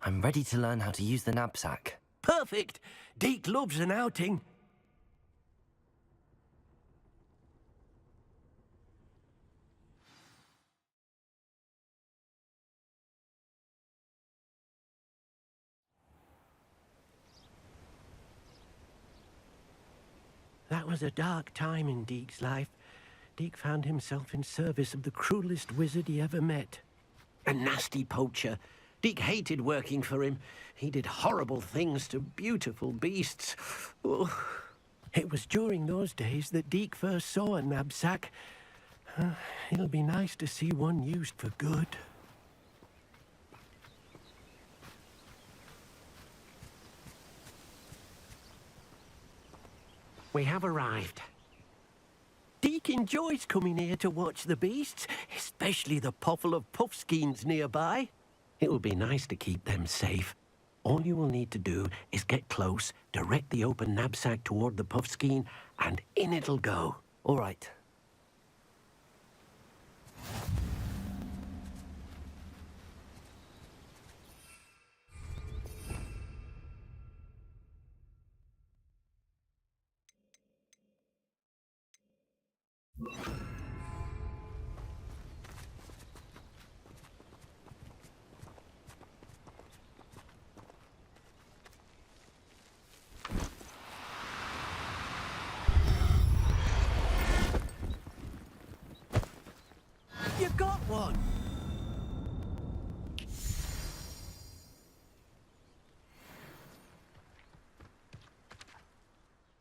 I'm ready to learn how to use the knapsack. Perfect! Deke loves an outing. That was a dark time in Deke's life. Deke found himself in service of the cruelest wizard he ever met. A nasty poacher. Deke hated working for him. He did horrible things to beautiful beasts. Oh. It was during those days that Deke first saw a knapsack. It'll be nice to see one used for good. We have arrived. Deke enjoys coming here to watch the beasts, especially the potful of puffskeins nearby. It will be nice to keep them safe. All you will need to do is get close, direct the open knapsack toward the puffskein, and in it'll go. All right. You got one!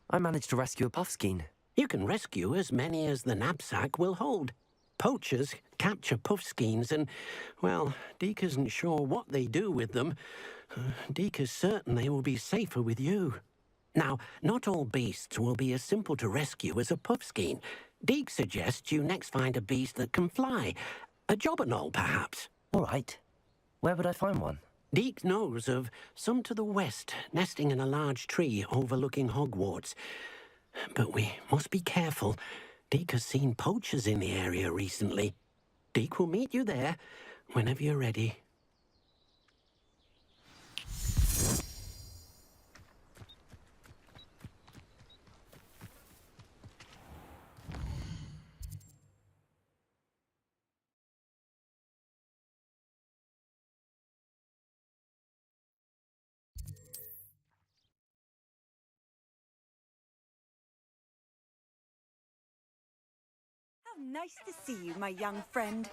I managed to rescue a puffskein. You can rescue as many as the knapsack will hold. Poachers capture puffskeins and, well, Deke isn't sure what they do with them. Deke is certain they will be safer with you. Now, not all beasts will be as simple to rescue as a puffskein. Deke suggests you next find a beast that can fly. A jobberknoll, perhaps. All right. Where would I find one? Deke knows of some to the west, nesting in a large tree overlooking Hogwarts. But we must be careful. Deke has seen poachers in the area recently. Deke will meet you there whenever you're ready. How nice to see you, my young friend.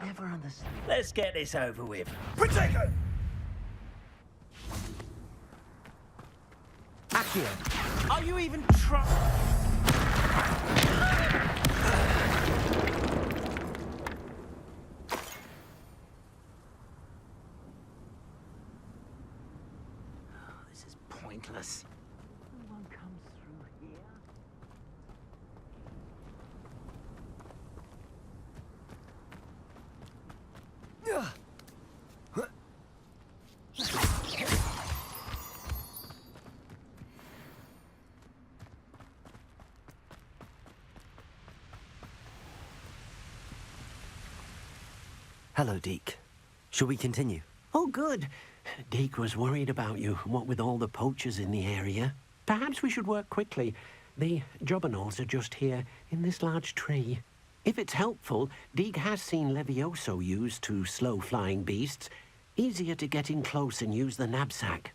Never understand. Let's get this over with. Protego! Accio, are you even trying? This is pointless. No one comes through here. Hello, Deke. Shall we continue? Oh, good. Deke was worried about you, what with all the poachers in the area. Perhaps we should work quickly. The jobberknolls are just here, in this large tree. If it's helpful, Deke has seen Levioso used to slow flying beasts. Easier to get in close and use the knapsack.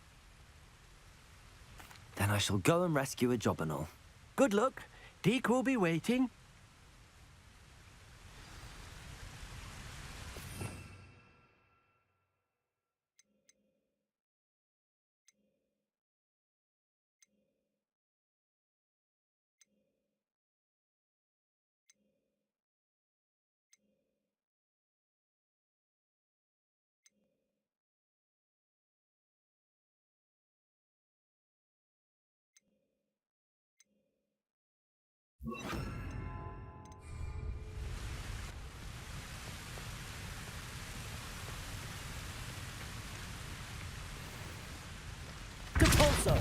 Then I shall go and rescue a jobberknoll. Good luck. Deke will be waiting. Compulso!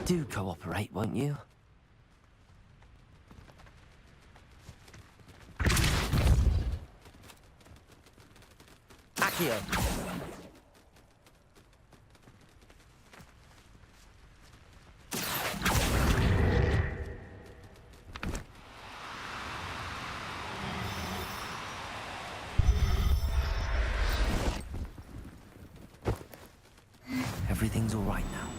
Do cooperate, won't you? Accio! Everything's all right now.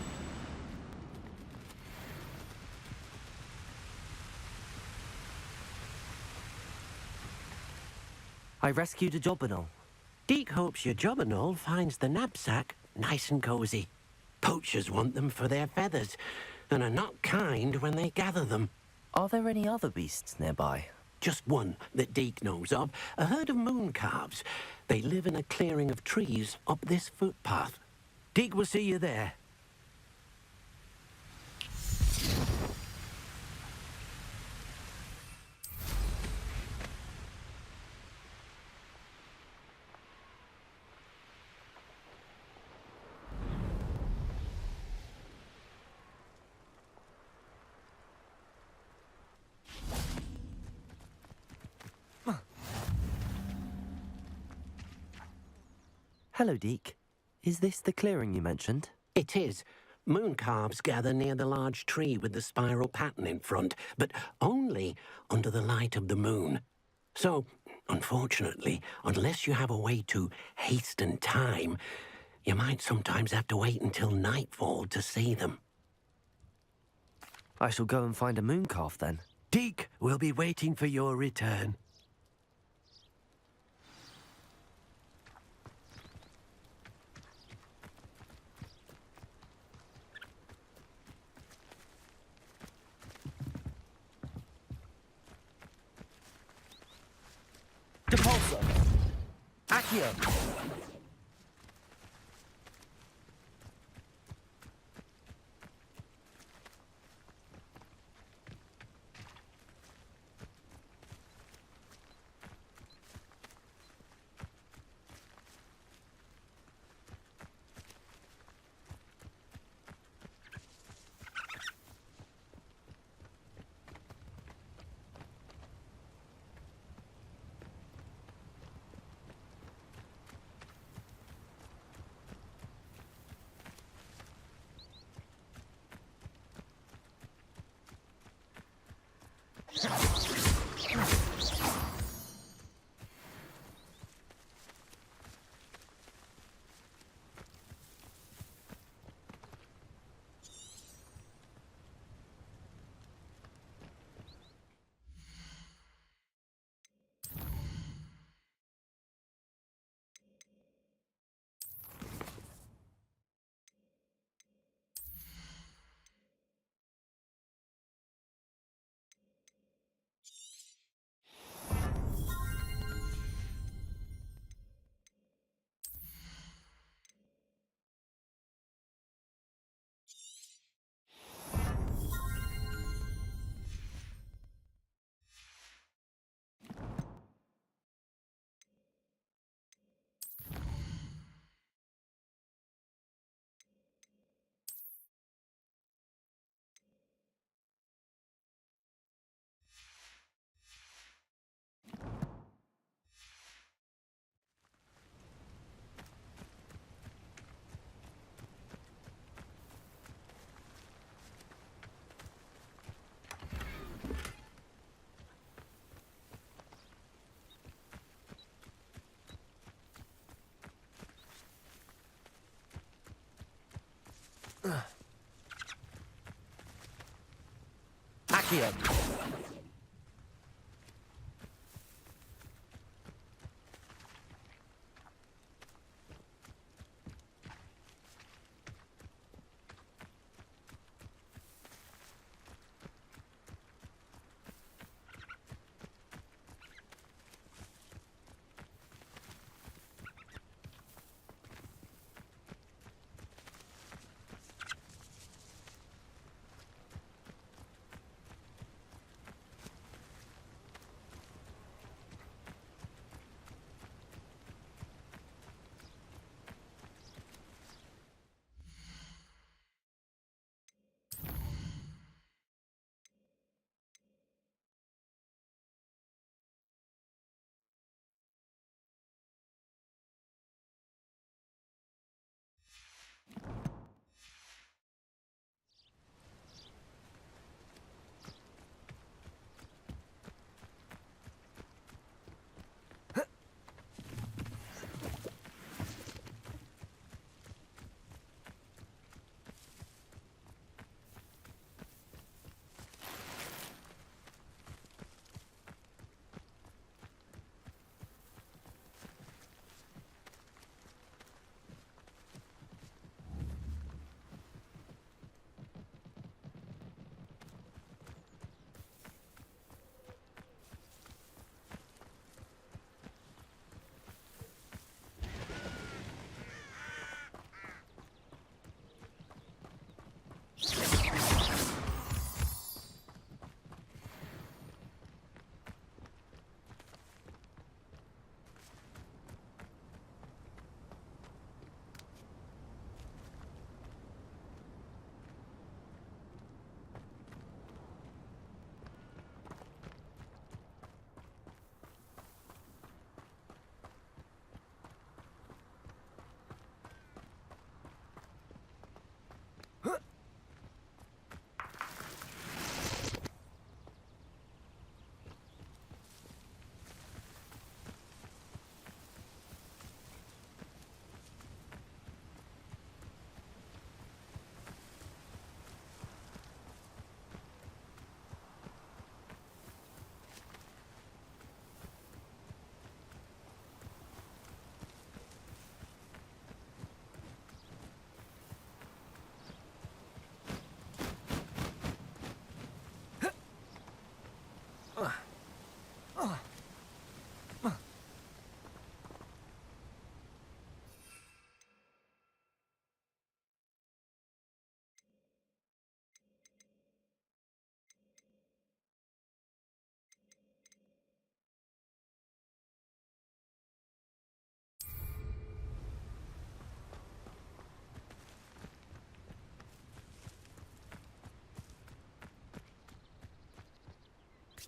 I rescued a Jobberknoll. Deke hopes your Jobberknoll finds the knapsack nice and cozy. Poachers want them for their feathers, and are not kind when they gather them. Are there any other beasts nearby? Just one that Deke knows of, a herd of moon calves. They live in a clearing of trees up this footpath. Deke will see you there. Hello, Deke. Is this the clearing you mentioned? It is. Moon calves gather near the large tree with the spiral pattern in front, but only under the light of the moon. So, unfortunately, unless you have a way to hasten time, you might sometimes have to wait until nightfall to see them. I shall go and find a moon calf then. Deke will be waiting for your return. Depulso! Accio! Accio!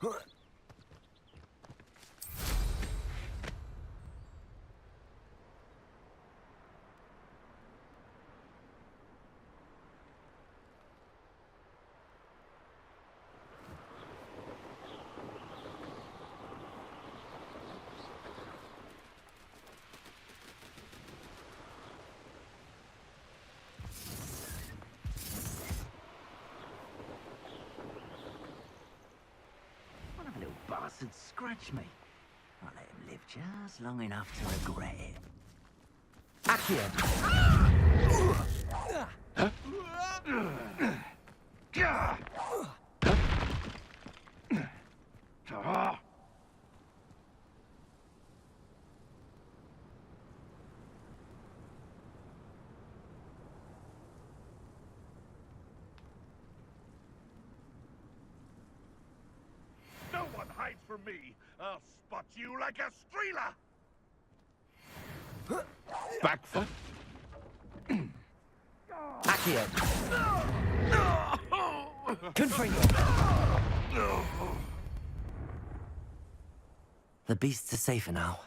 One of the little bastards scratched me. I'll let him live just long enough to regret it. Accio! No one hides from me. I'll spot you like a streeler. Back for... Accio! Confringo! The beasts are safer now.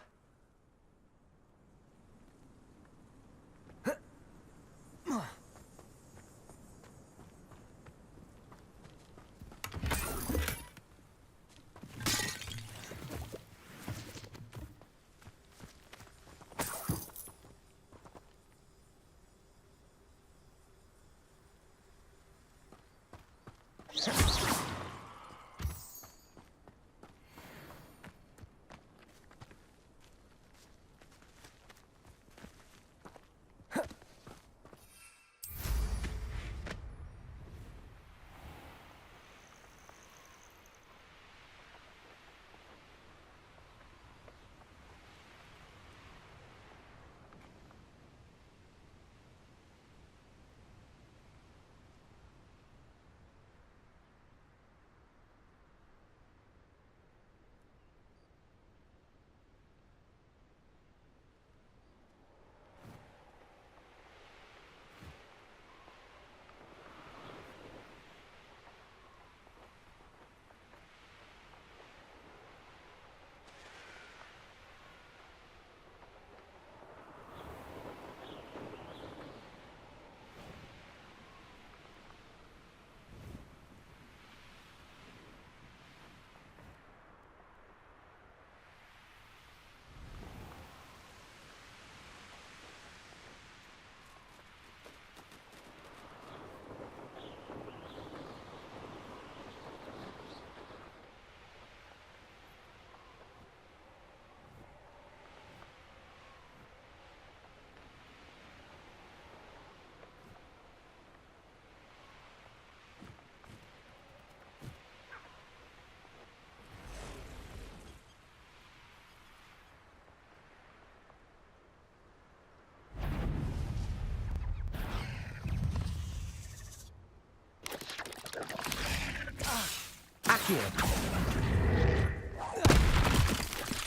Accio!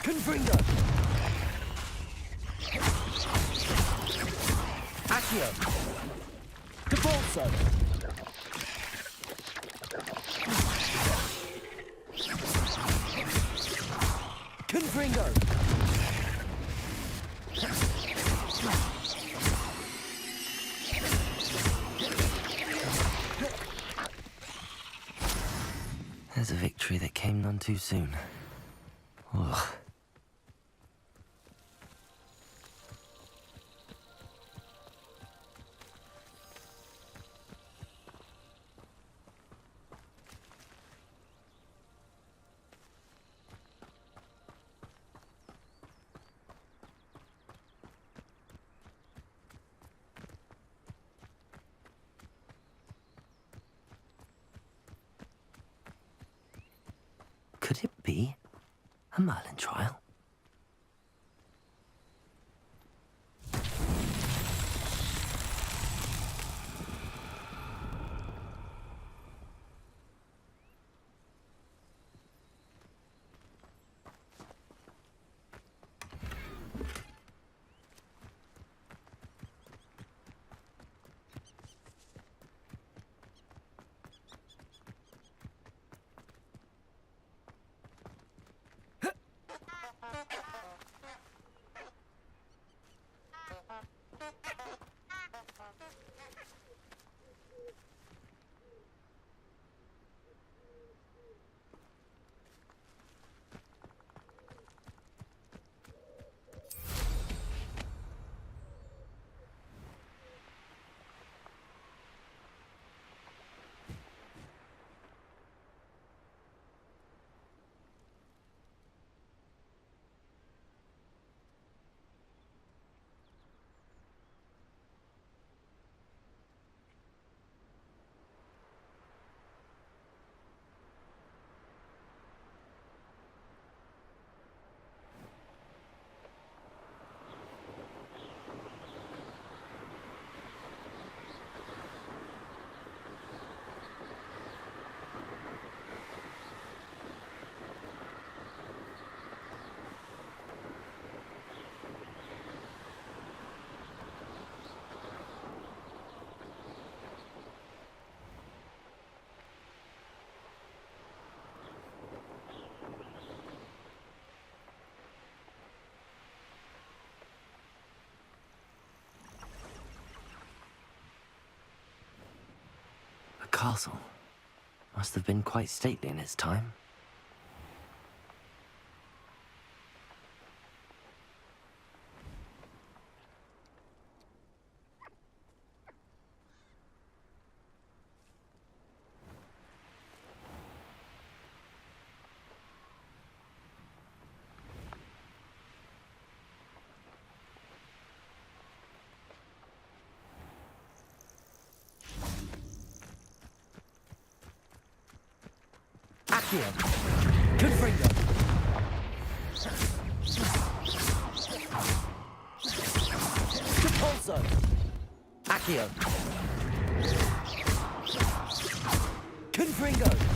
Confringo! Accio! Defaulso! Confringo! There's a victory that came none too soon. Ugh. Could it be a Merlin trial? castle. Must have been quite stately in its time. Accio! Confringo! Repulso! Accio! Confringo!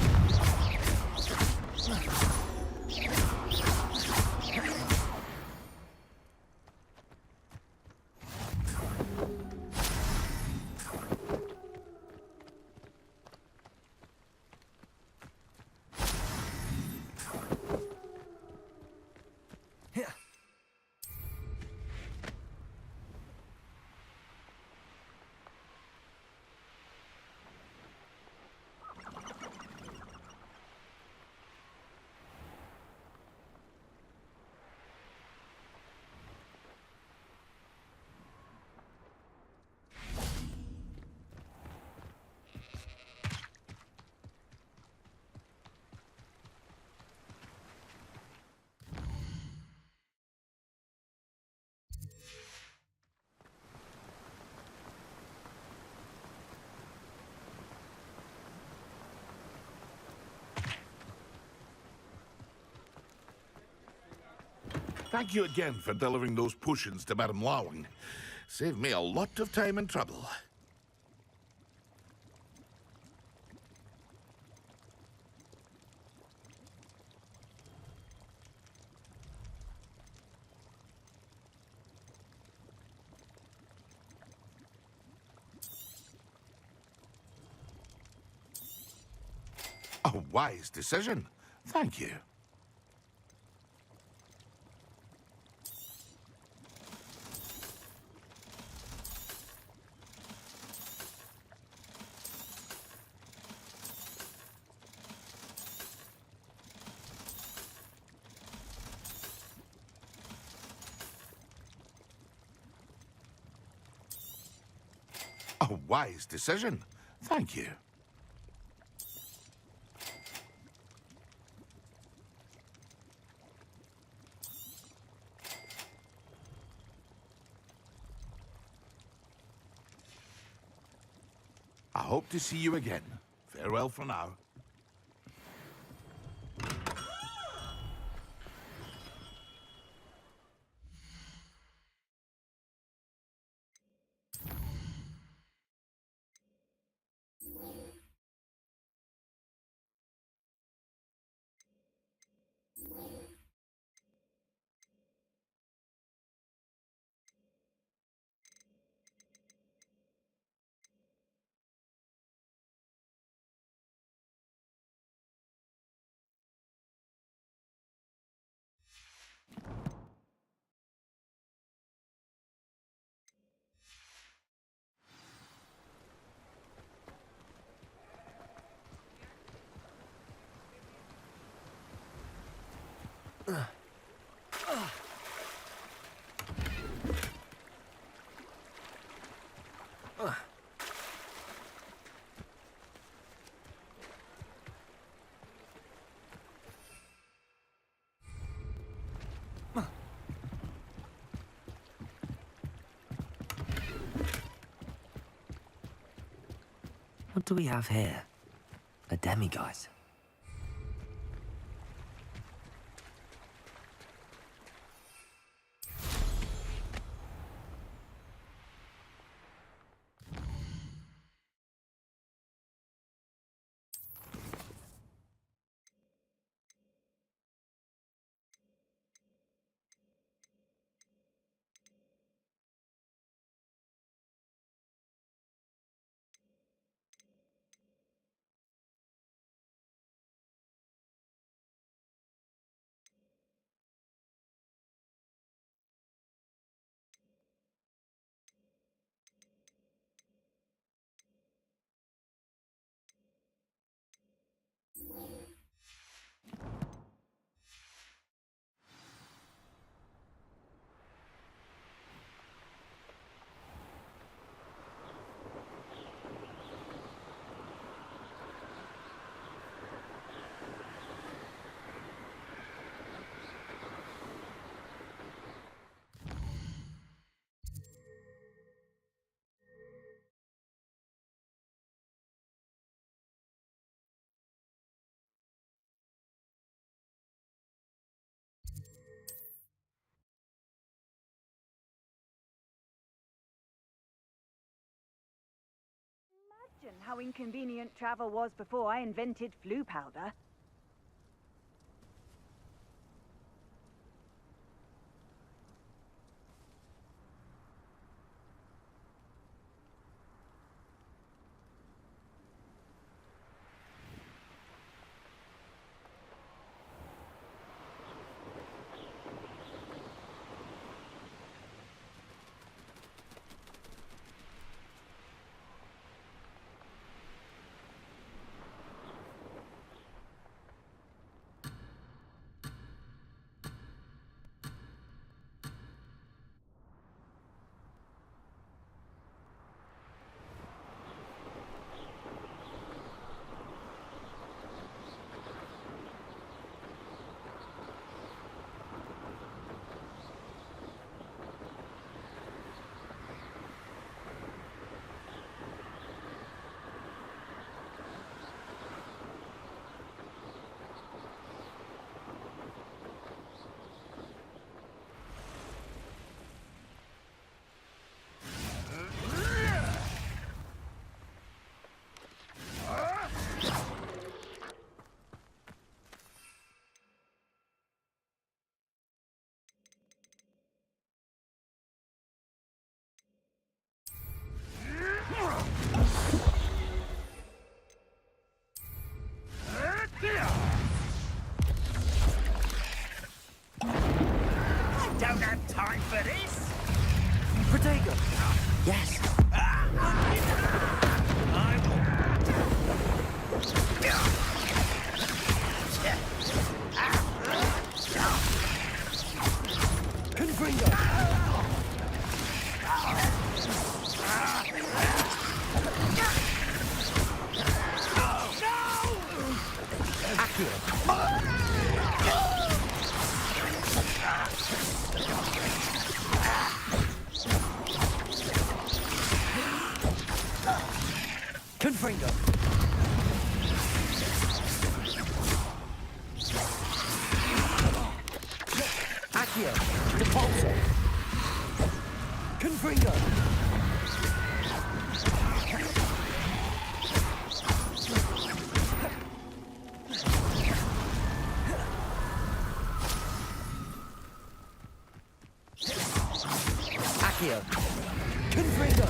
Thank you again for delivering those potions to Madame Lawing. Saved me a lot of time and trouble. A wise decision. Thank you. A wise decision. Thank you. I hope to see you again. Farewell for now. What do we have here? A demiguise. forgotten how inconvenient travel was before I invented flu powder. Don't have time for this! Protego! Yes! Confringo! Accio! Repulsor! Confringo! Accio! Confringo!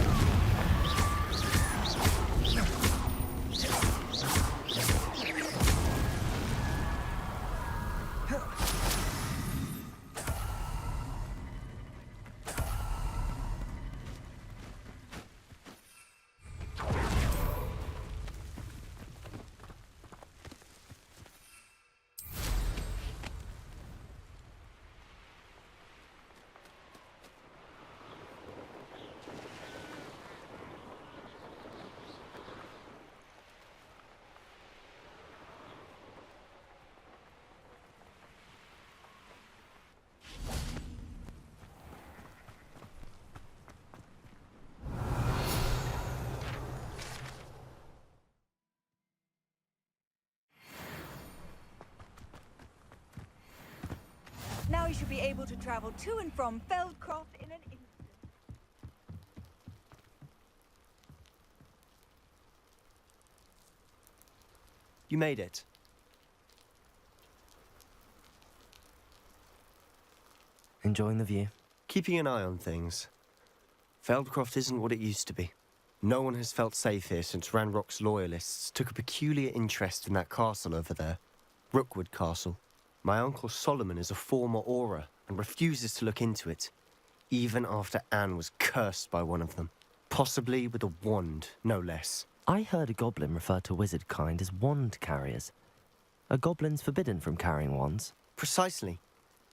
Now you should be able to travel to and from Feldcroft in an instant. You made it. Enjoying the view? Keeping an eye on things. Feldcroft isn't what it used to be. No one has felt safe here since Ranrock's loyalists took a peculiar interest in that castle over there. Rookwood Castle. My uncle Solomon is a former Auror and refuses to look into it, even after Anne was cursed by one of them. Possibly with a wand, no less. I heard a goblin refer to wizard kind as wand carriers. Are goblins forbidden from carrying wands? Precisely.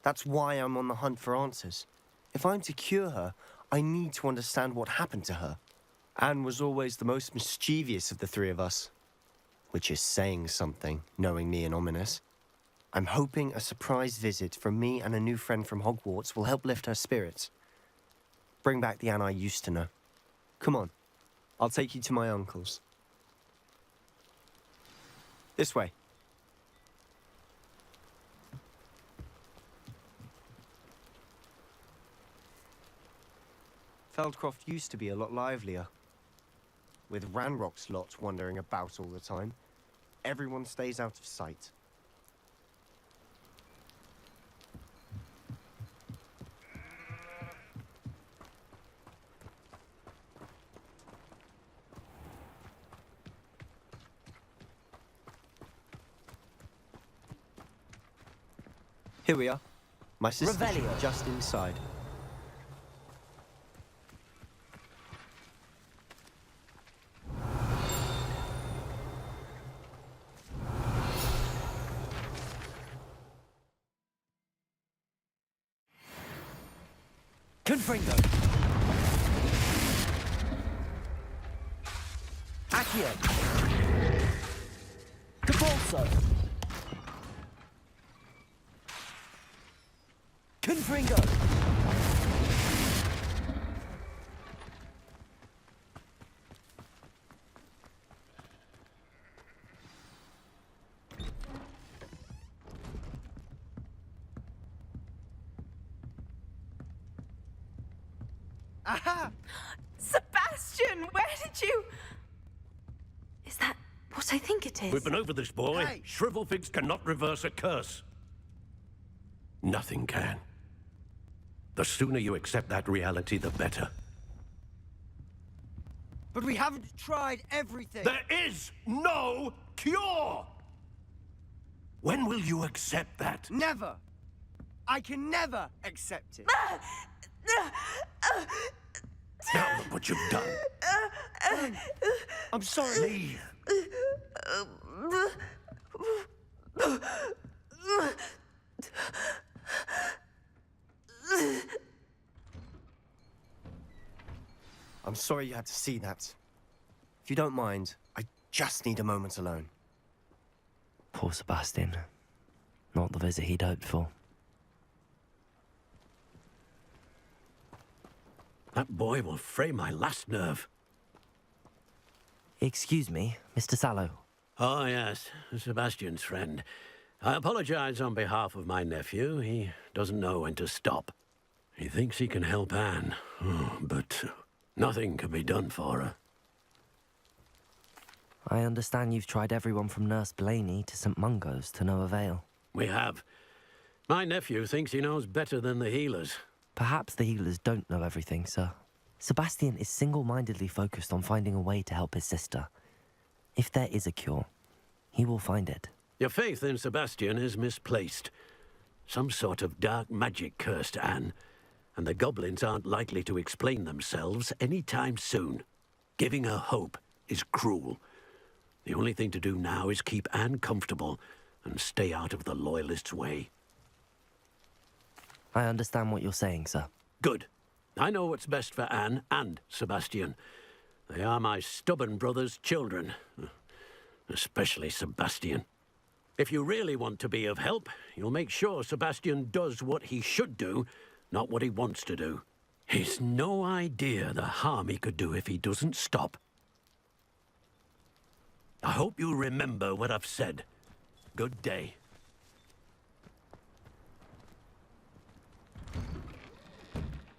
That's why I'm on the hunt for answers. If I'm to cure her, I need to understand what happened to her. Anne was always the most mischievous of the three of us. Which is saying something, knowing me and Ominous. I'm hoping a surprise visit from me and a new friend from Hogwarts will help lift her spirits. Bring back the Anne I used to know. Come on, I'll take you to my uncle's. This way. Feldcroft used to be a lot livelier. with Ranrock's lot wandering about all the time. Everyone stays out of sight. Here we are. My sister's Revelio. just inside. Confringo. Accio. Capulso. Confringo. Aha! Sebastian, where did you... Is that what I think it is? We've been over this, boy. Hey. Shrivelfigs cannot reverse a curse. Nothing can. The sooner you accept that reality, the better. But we haven't tried everything! There is no cure! When will you accept that? Never! I can never accept it! Now look what you've done. I'm sorry. Leave. I'm sorry you had to see that. If you don't mind, I just need a moment alone. Poor Sebastian. Not the visit he'd hoped for. That boy will fray my last nerve. Excuse me, Mr. Sallow. Oh, yes, Sebastian's friend. I apologize on behalf of my nephew. He doesn't know when to stop. He thinks he can help Anne, but nothing can be done for her. I understand you've tried everyone from Nurse Blaney to St. Mungo's to no avail. We have. My nephew thinks he knows better than the healers. Perhaps the healers don't know everything, sir. Sebastian is single-mindedly focused on finding a way to help his sister. If there is a cure, he will find it. Your faith in Sebastian is misplaced. Some sort of dark magic cursed Anne, and the goblins aren't likely to explain themselves any time soon. Giving her hope is cruel. The only thing to do now is keep Anne comfortable and stay out of the Loyalists' way. I understand what you're saying, sir. Good. I know what's best for Anne and Sebastian. They are my stubborn brother's children. Especially Sebastian. If you really want to be of help, you'll make sure Sebastian does what he should do, not what he wants to do. He's no idea the harm he could do if he doesn't stop. I hope you remember what I've said. Good day.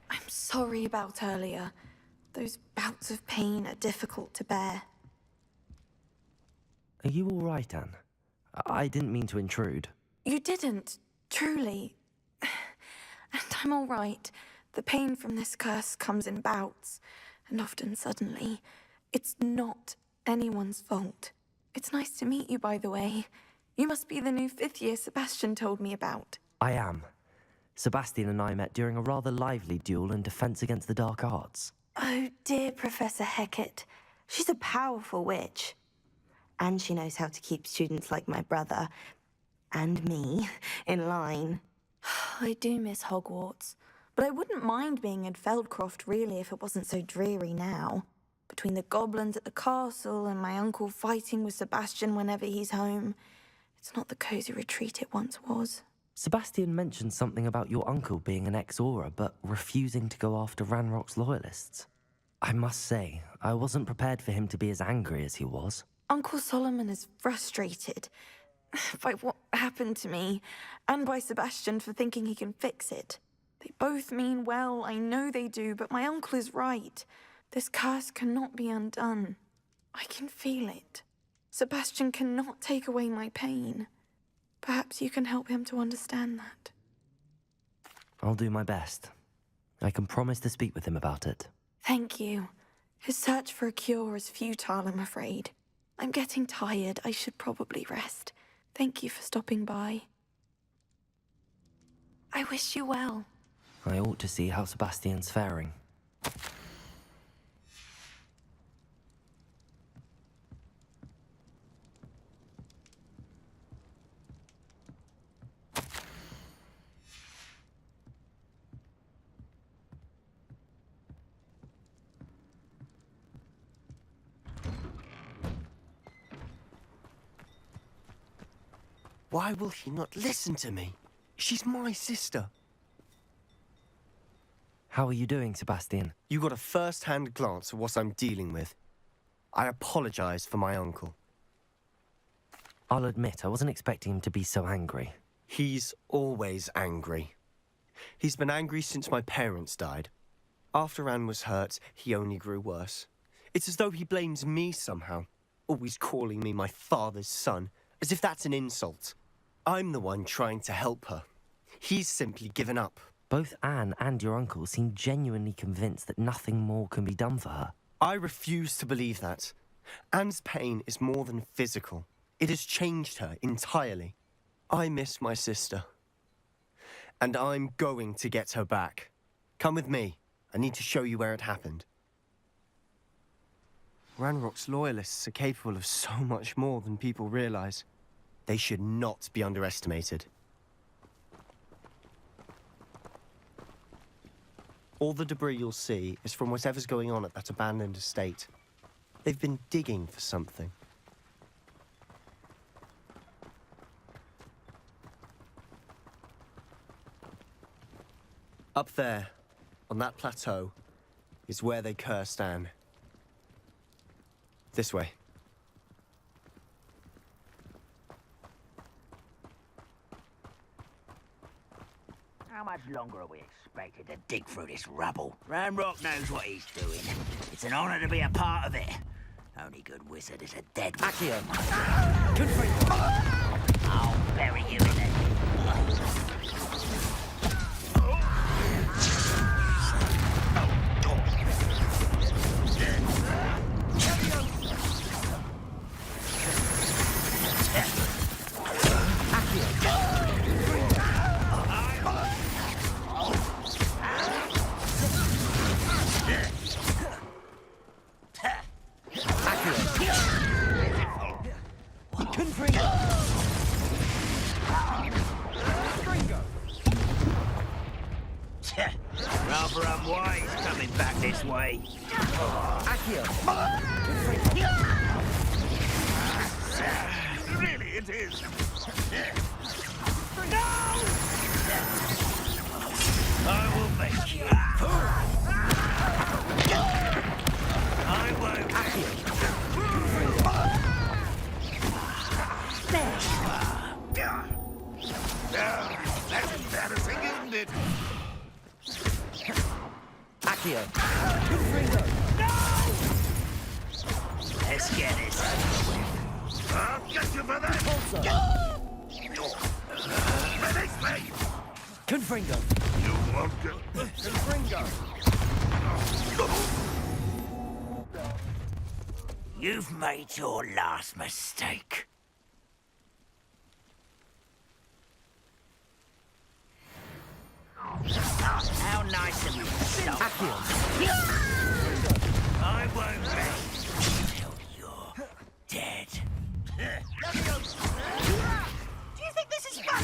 I'm sorry about earlier. Those bouts of pain are difficult to bear. Are you all right, Anne? I didn't mean to intrude. You didn't, truly. And I'm all right. The pain from this curse comes in bouts, and often suddenly. It's not anyone's fault. It's nice to meet you, by the way. You must be the new fifth-year Sebastian told me about. I am. Sebastian and I met during a rather lively duel in Defense Against the Dark Arts. Oh, dear Professor Hecat. She's a powerful witch. And she knows how to keep students like my brother, and me, in line. I do miss Hogwarts, but I wouldn't mind being in Feldcroft, really, if it wasn't so dreary now. Between the goblins at the castle and my uncle fighting with Sebastian whenever he's home, it's not the cozy retreat it once was. Sebastian mentioned something about your uncle being an ex-Auror, but refusing to go after Ranrock's loyalists. I must say, I wasn't prepared for him to be as angry as he was. Uncle Solomon is frustrated by what happened to me, and by Sebastian for thinking he can fix it. They both mean well, I know they do, but my uncle is right. This curse cannot be undone. I can feel it. Sebastian cannot take away my pain. Perhaps you can help him to understand that. I'll do my best. I can promise to speak with him about it. Thank you. His search for a cure is futile, I'm afraid. I'm getting tired. I should probably rest. Thank you for stopping by. I wish you well. I ought to see how Sebastian's faring. Why will he not listen to me? She's my sister. How are you doing, Sebastian? You got a first-hand glance at what I'm dealing with. I apologize for my uncle. I'll admit, I wasn't expecting him to be so angry. He's always angry. He's been angry since my parents died. After Anne was hurt, he only grew worse. It's as though he blames me somehow, always calling me my father's son, as if that's an insult. I'm the one trying to help her. He's simply given up. Both Anne and your uncle seem genuinely convinced that nothing more can be done for her. I refuse to believe that. Anne's pain is more than physical. It has changed her entirely. I miss my sister. And I'm going to get her back. Come with me. I need to show you where it happened. Ranrock's loyalists are capable of so much more than people realize. They should not be underestimated. All the debris you'll see is from whatever's going on at that abandoned estate. They've been digging for something. Up there, on that plateau, is where they cursed Anne. This way. How much longer are we expected to dig through this rubble? Ranrock knows what he's doing. It's an honor to be a part of it. Only good wizard is a dead one. Accio! I'll bury you in it. Rather unwise coming back this way. Really, it is. I will make you. I won't. That's embarrassing, isn't it? Accio! Let's get it. I'll get you for that. Release me. Confringo! You won't go. Confringo! You've made your last mistake. How nice of you to stop. I won't rest until you're dead. Do you think this is fun?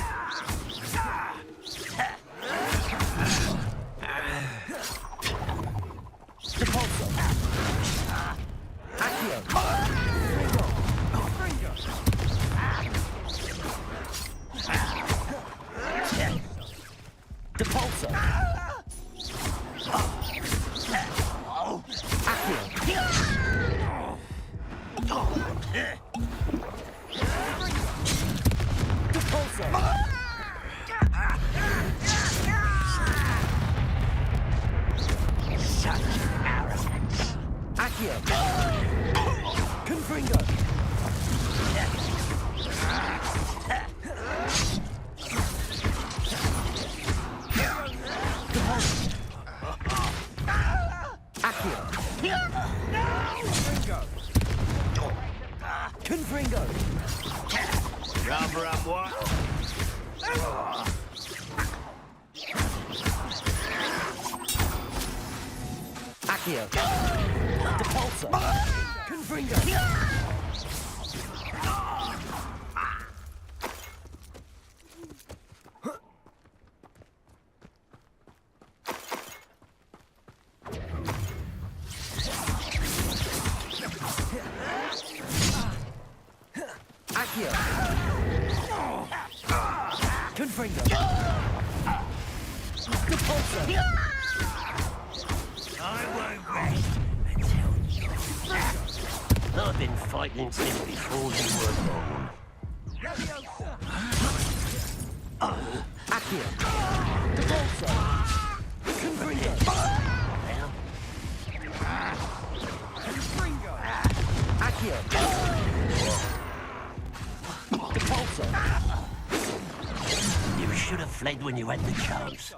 Confringo! Rubber up what? Accio! Depulsor! Confringo! Accio! Confringo! Depulsor! I won't rest until you... I've been fighting since before you were born. Accio! Depulsor! Confringo! Accio! Depulsor! You should have fled when you had the chance.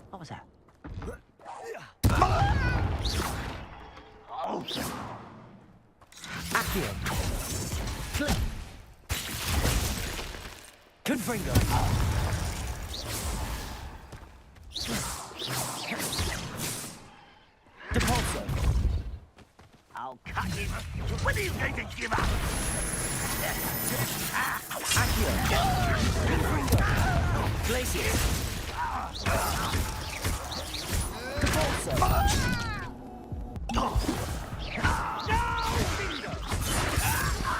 What was that? Accio! Confringo! Depulsor! I'll cut him. When are you going to give up? Accio! Confringo! Glacier! Depulsor!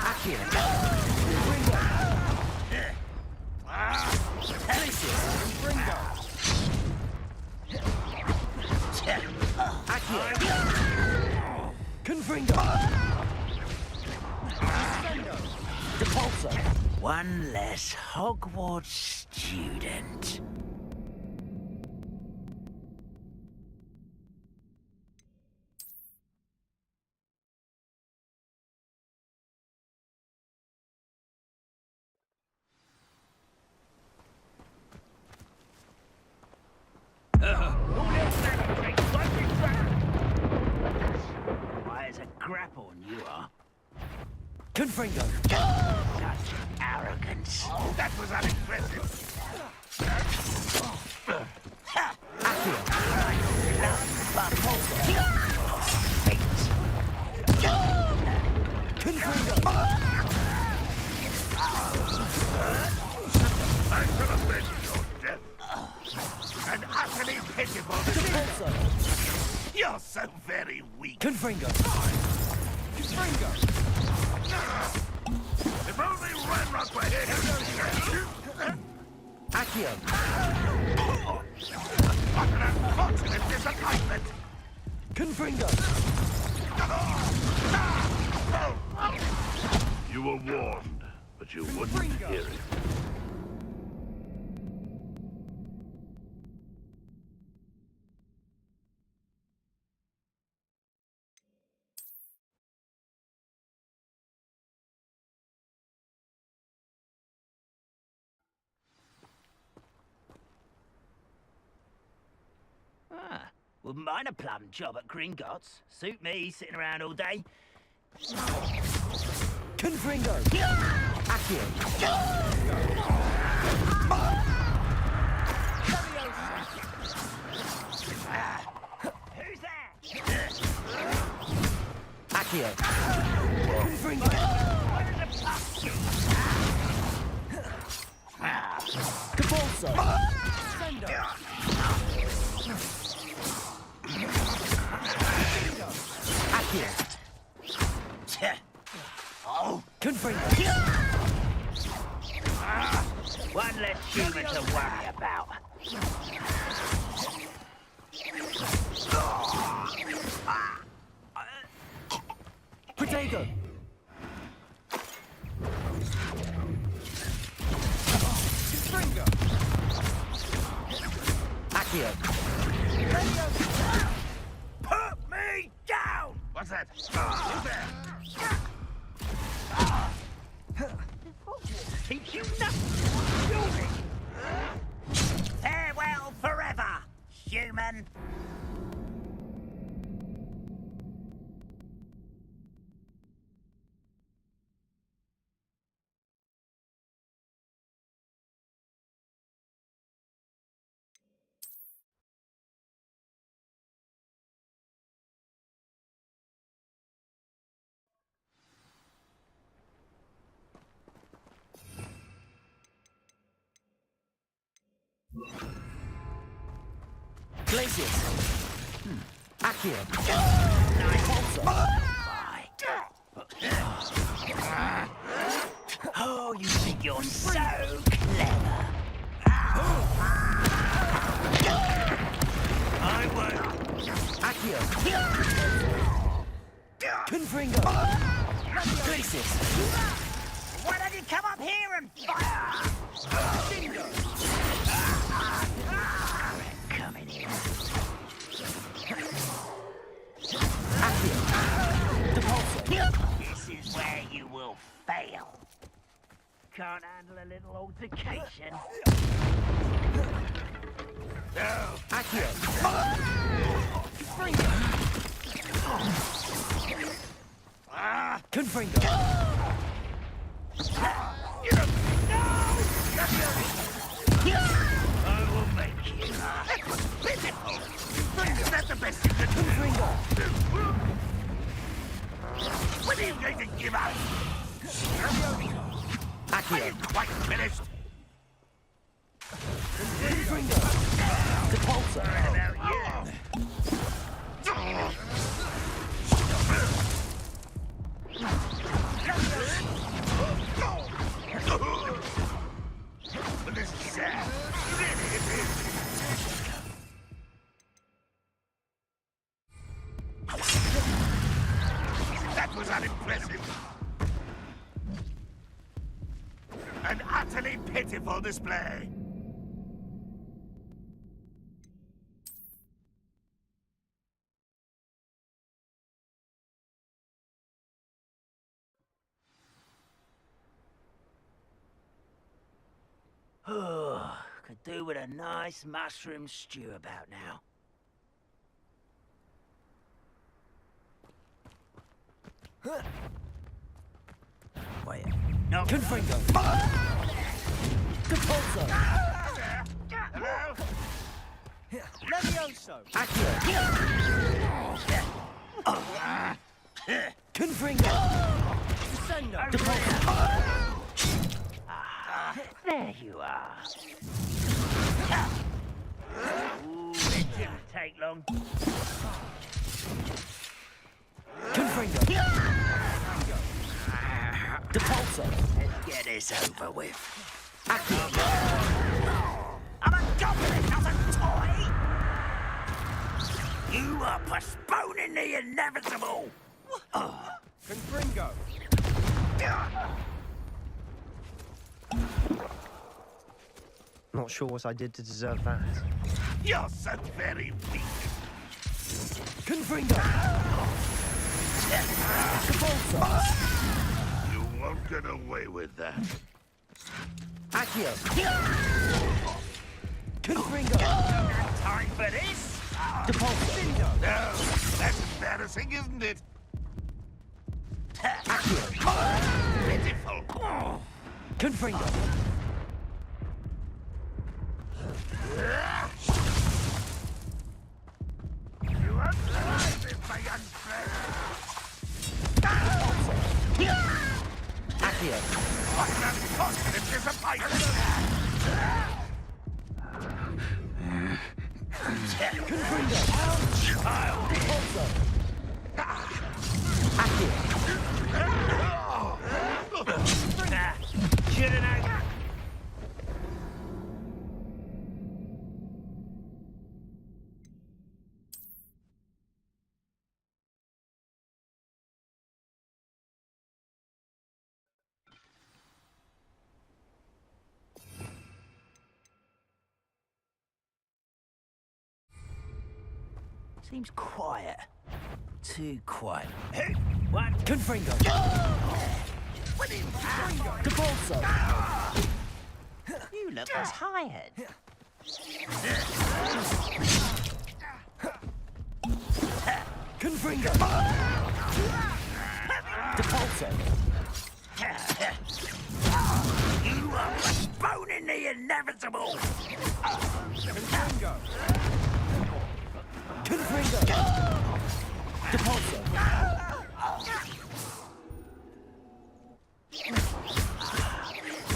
Accio! Confringo! Glacier! Confringo! Accio! Confringo! Depulsor! One less Hogwarts student. Why, as a grapple you are. Confringo! Such arrogance. Oh, that was unimpressive. Accio! Confringo! I should have been your death. And utterly pitiful. Depulsor! You're so very weak. Confringo! Confringo! If only Ranrock were here. Accio! What an unfortunate disappointment. Confringo! You were warned, but you wouldn't hear it. Wouldn't mind a plum job at Gringotts. Suit me, sitting around all day. Confringo! Accio! Who's that? Accio! Confringo! Depulsor! Accio! Oh, Confringo! one less human to worry about. Put me down! What's that? You there? Keep you nuts! Farewell forever, human! Glacius! Accio! Oh, you think you're so clever? I won't. Accio! Confringo! Glacius! Why don't you come up here and fire? Come in here. This is where you will fail. Can't handle a little altercation. Accio! Confringo! I will make you. Is that the best you can do? When are you going to give up? Are you quite finished? Depulsor! About you. This is sad. Really, it is. That was unimpressive. An utterly pitiful display. Oh, could do with a nice mushroom stew about now. Wait, no. Confringo! Depulsor! Hello? Levioso! Accio! Confringo! Descendo! Depulsor! There you are. Ooh, it didn't take long. Confringo! Depulsor! Let's get this over with. Accio! I'm a goblin, not a toy! You are postponing the inevitable! Confringo! Not sure what I did to deserve that. You're so very weak. Confringo! Depulsor! You won't get away with that. Accio! Confringo! Time for this? Depulsor! No, that's embarrassing, isn't it? Accio! Pitiful. Confringo! You won't survive this, my young friend. Accio! What an unfortunate disappointment. Confringo! Child. Depulsor! Accio! Should've known. Seems quiet. Too quiet. One. Confringo! Depulso! You look tired. Confringo! Depulso! You are postponing the inevitable. Confringo! Confringo! Depulso!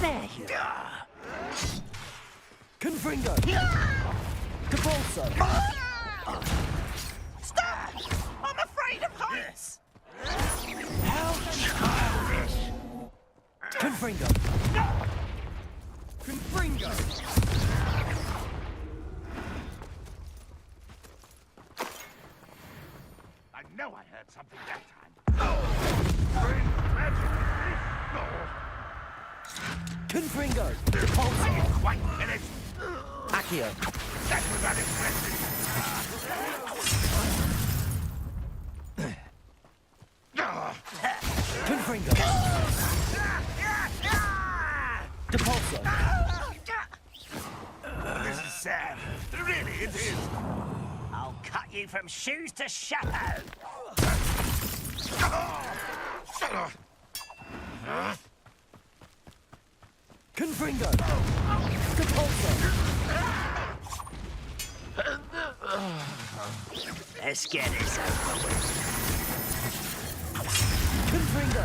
There you are. Confringo! Depulso! Stop! I'm afraid of heights. How childish. Confringo! Confringo! I know I heard something that time. Strange magic. Confringo! Depulso! Quite finished. Accio! That was unexpected. Confringo! Depulso! This is sad. Really, it is. I'll cut you from shoes to chapeau. Confringo! Depulso! Let's get this over with. Confringo!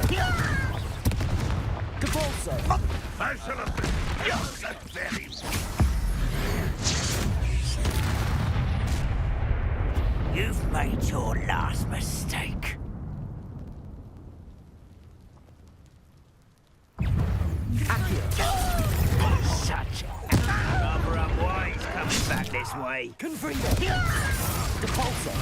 Depulso! I shall have been just that very You've made your last mistake. Accio! Such rather unwise coming back this way. Confringo! Depulso!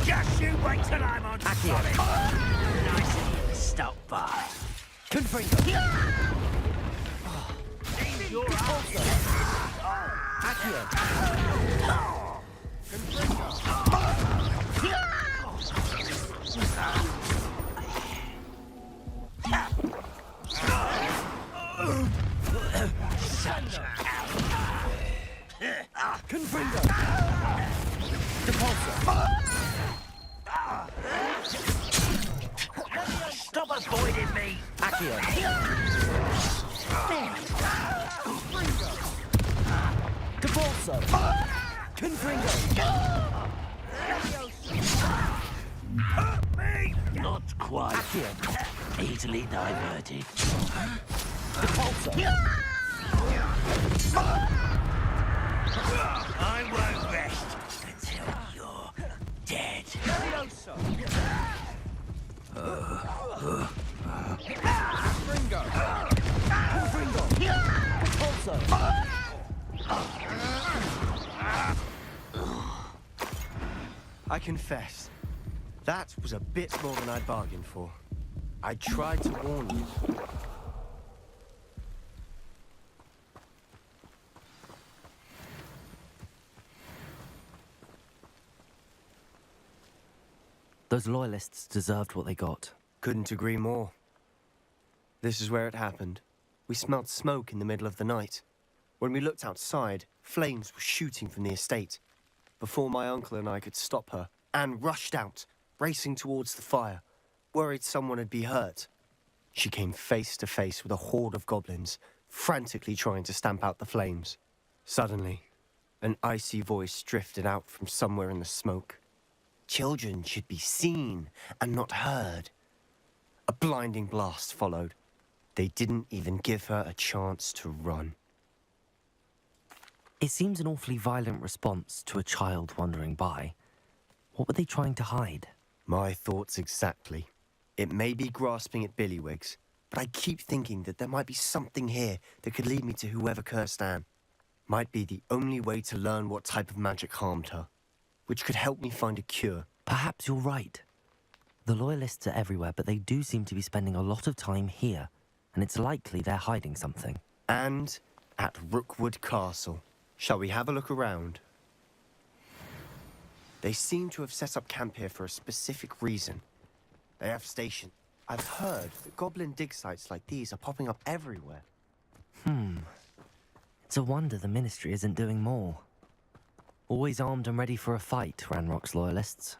Just you wait till I'm on Accio! solid. Nice of you to stop by. Confringo! Your Depulso! Accio! Confringo! Depulso! Stop avoiding me. Accio! Depulso! Confringo! Not quite. Accio! Easily diverted. Depulso! I won't rest until you're dead. Confringo! Confringo! Depulso! I confess, that was a bit more than I'd bargained for. I tried to warn you. Those loyalists deserved what they got. Couldn't agree more. This is where it happened. We smelled smoke in the middle of the night. When we looked outside, flames were shooting from the estate. Before my uncle and I could stop her, Anne rushed out, racing towards the fire, worried someone had been hurt. She came face to face with a horde of goblins, frantically trying to stamp out the flames. Suddenly, an icy voice drifted out from somewhere in the smoke. Children should be seen and not heard. A blinding blast followed. They didn't even give her a chance to run. It seems an awfully violent response to a child wandering by. What were they trying to hide? My thoughts exactly. It may be grasping at Billywigs, but I keep thinking that there might be something here that could lead me to whoever cursed Anne. Might be the only way to learn what type of magic harmed her, which could help me find a cure. Perhaps you're right. The Loyalists are everywhere, but they do seem to be spending a lot of time here, and it's likely they're hiding something. And at Rookwood Castle. Shall we have a look around? They seem to have set up camp here for a specific reason. They have stations. I've heard that goblin dig sites like these are popping up everywhere. It's a wonder the Ministry isn't doing more. Always armed and ready for a fight, Ranrock's loyalists.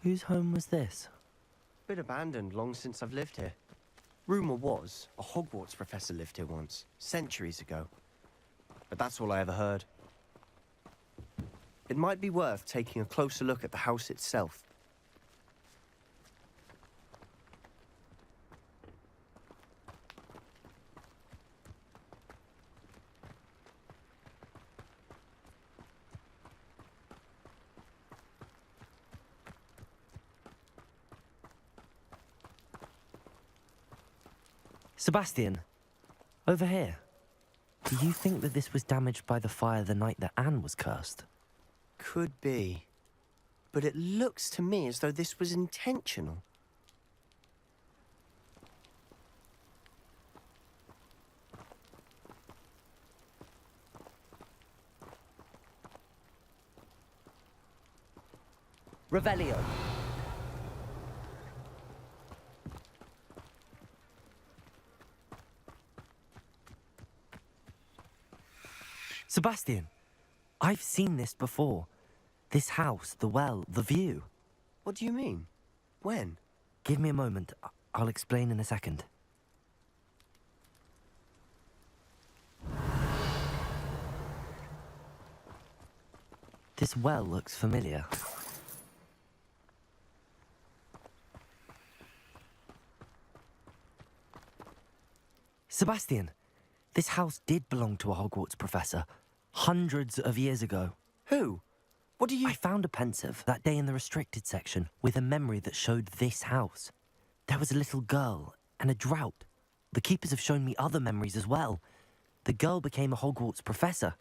Whose home was this? Been abandoned long since I've lived here. Rumour was a Hogwarts professor lived here once, centuries ago. But that's all I ever heard. It might be worth taking a closer look at the house itself. Sebastian, over here. Do you think that this was damaged by the fire the night that Anne was cursed? Could be. But it looks to me as though this was intentional. Revelio. Sebastian, I've seen this before. This house, the well, the view. What do you mean? When? Give me a moment. I'll explain in a second. This well looks familiar. Sebastian, this house did belong to a Hogwarts professor, hundreds of years ago. Who? What do you... I found a pensive that day in the restricted section with a memory that showed this house. There was a little girl and a drought. The keepers have shown me other memories as well. The girl became a Hogwarts professor.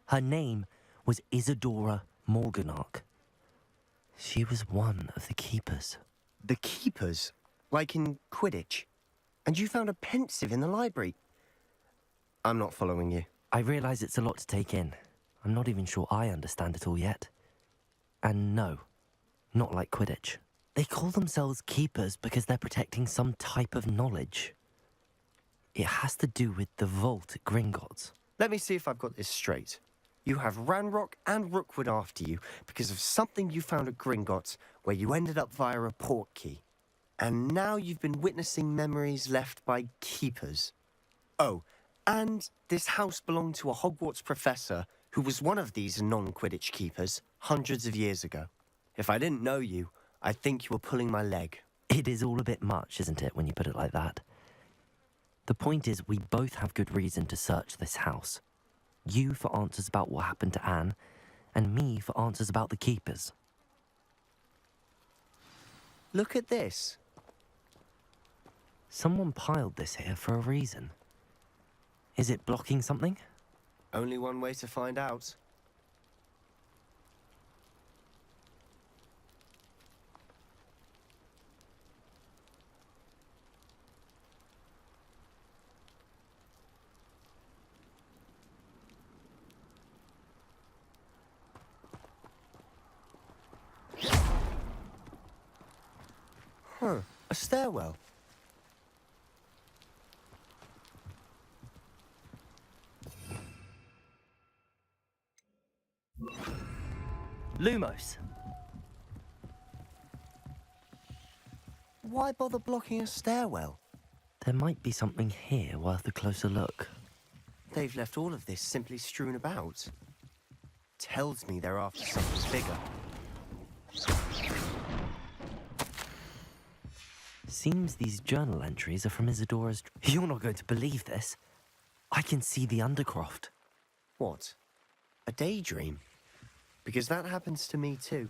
Her name was Isadora Morganach. She was one of the keepers. The keepers? Like in Quidditch? And you found a pensive in the library? I'm not following you. I realise it's a lot to take in. I'm not even sure I understand it all yet. And no, not like Quidditch. They call themselves keepers because they're protecting some type of knowledge. It has to do with the vault at Gringotts. Let me see if I've got this straight. You have Ranrock and Rookwood after you because of something you found at Gringotts where you ended up via a port key. And now you've been witnessing memories left by keepers. Oh, and this house belonged to a Hogwarts professor who was one of these non-Quidditch keepers hundreds of years ago. If I didn't know you, I'd think you were pulling my leg. It is all a bit much, isn't it, when you put it like that? The point is, we both have good reason to search this house. You for answers about what happened to Anne, and me for answers about the keepers. Look at this. Someone piled this here for a reason. Is it blocking something? Only one way to find out. Huh, a stairwell. Lumos! Why bother blocking a stairwell? There might be something here worth a closer look. They've left all of this simply strewn about. tells me they're after something bigger. Seems these journal entries are from Isadora's... You're not going to believe this. I can see the Undercroft. What? A daydream? Because that happens to me too.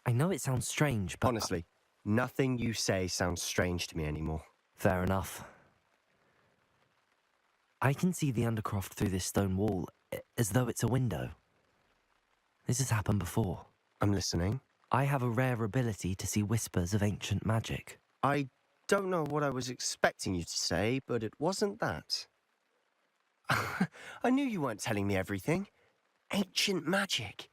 I know it sounds strange, but... Honestly, nothing you say sounds strange to me anymore. Fair enough. I can see the Undercroft through this stone wall, as though it's a window. This has happened before. I'm listening. I have a rare ability to see whispers of ancient magic. I don't know what I was expecting you to say, but it wasn't that. I knew you weren't telling me everything. Ancient magic.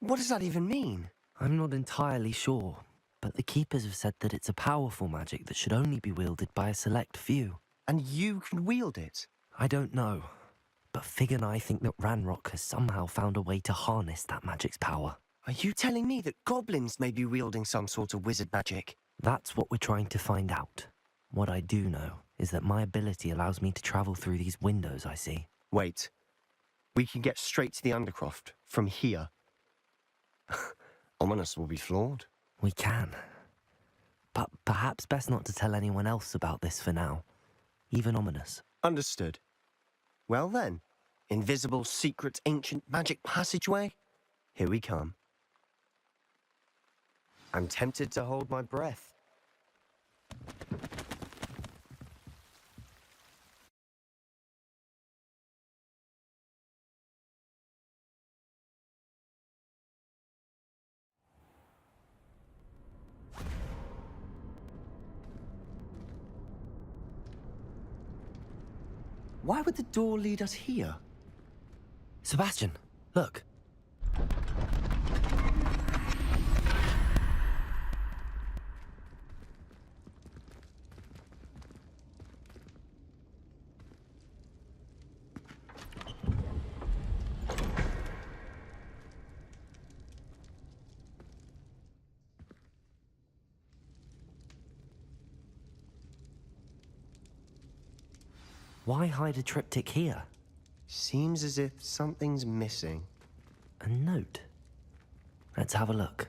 What does that even mean? I'm not entirely sure, but the Keepers have said that it's a powerful magic that should only be wielded by a select few. And you can wield it? I don't know, but Fig and I think that Ranrock has somehow found a way to harness that magic's power. Are you telling me that goblins may be wielding some sort of wizard magic? That's what we're trying to find out. What I do know is that my ability allows me to travel through these windows I see. Wait. We can get straight to the Undercroft from here. Ominous will be floored. We can. But perhaps best not to tell anyone else about this for now. Even Ominous. Understood. Well then, invisible, secret, ancient magic passageway? Here we come. I'm tempted to hold my breath. Why would the door lead us here? Sebastian, look. Why hide a triptych here? Seems as if something's missing. A note. Let's have a look.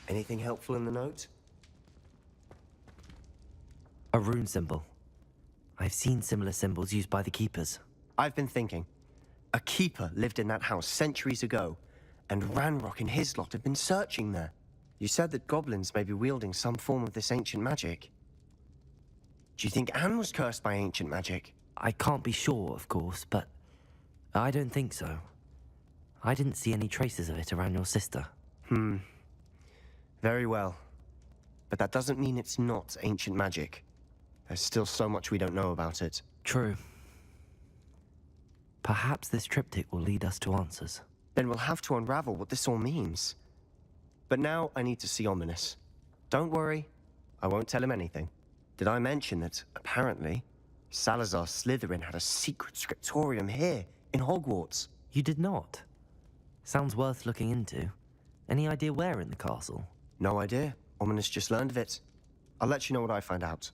Anything helpful in the note? A rune symbol. I've seen similar symbols used by the Keepers. I've been thinking. A keeper lived in that house centuries ago, and Ranrock and his lot have been searching there. You said that goblins may be wielding some form of this ancient magic. Do you think Anne was cursed by ancient magic? I can't be sure, of course, but I don't think so. I didn't see any traces of it around your sister. Very well. But that doesn't mean it's not ancient magic. There's still so much we don't know about it. True. Perhaps this triptych will lead us to answers. Then we'll have to unravel what this all means. But now I need to see Ominous. Don't worry, I won't tell him anything. Did I mention that, apparently, Salazar Slytherin had a secret scriptorium here, in Hogwarts? You did not? Sounds worth looking into. Any idea where in the castle? No idea. Ominous just learned of it. I'll let you know what I find out.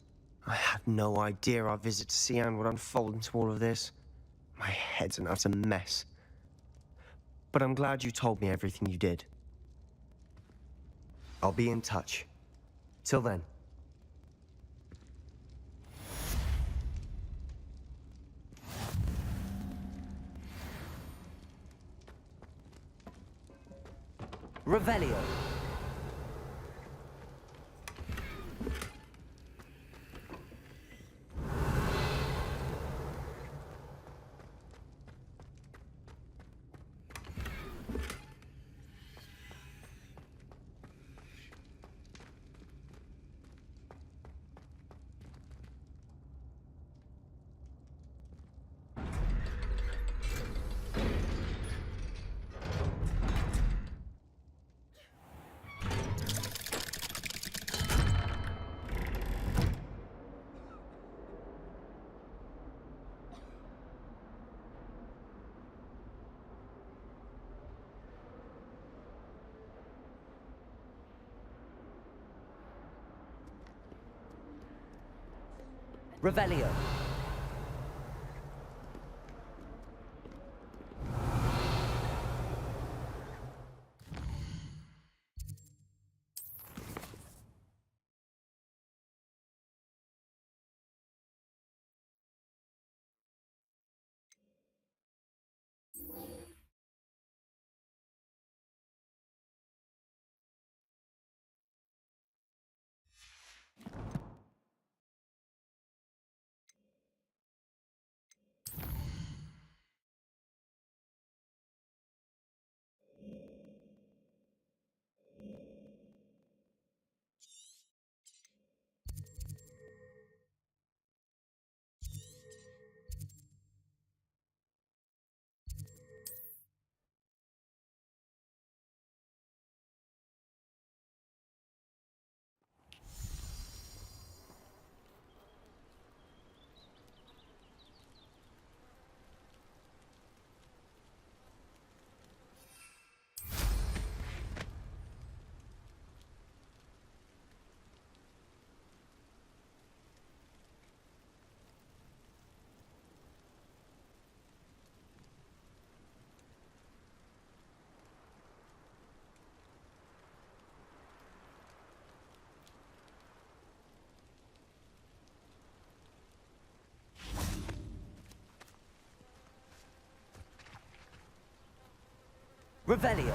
I had no idea our visit to Cian would unfold into all of this. My head's an utter mess. But I'm glad you told me everything you did. I'll be in touch. Till then. Revelio. Revelio. Revelio.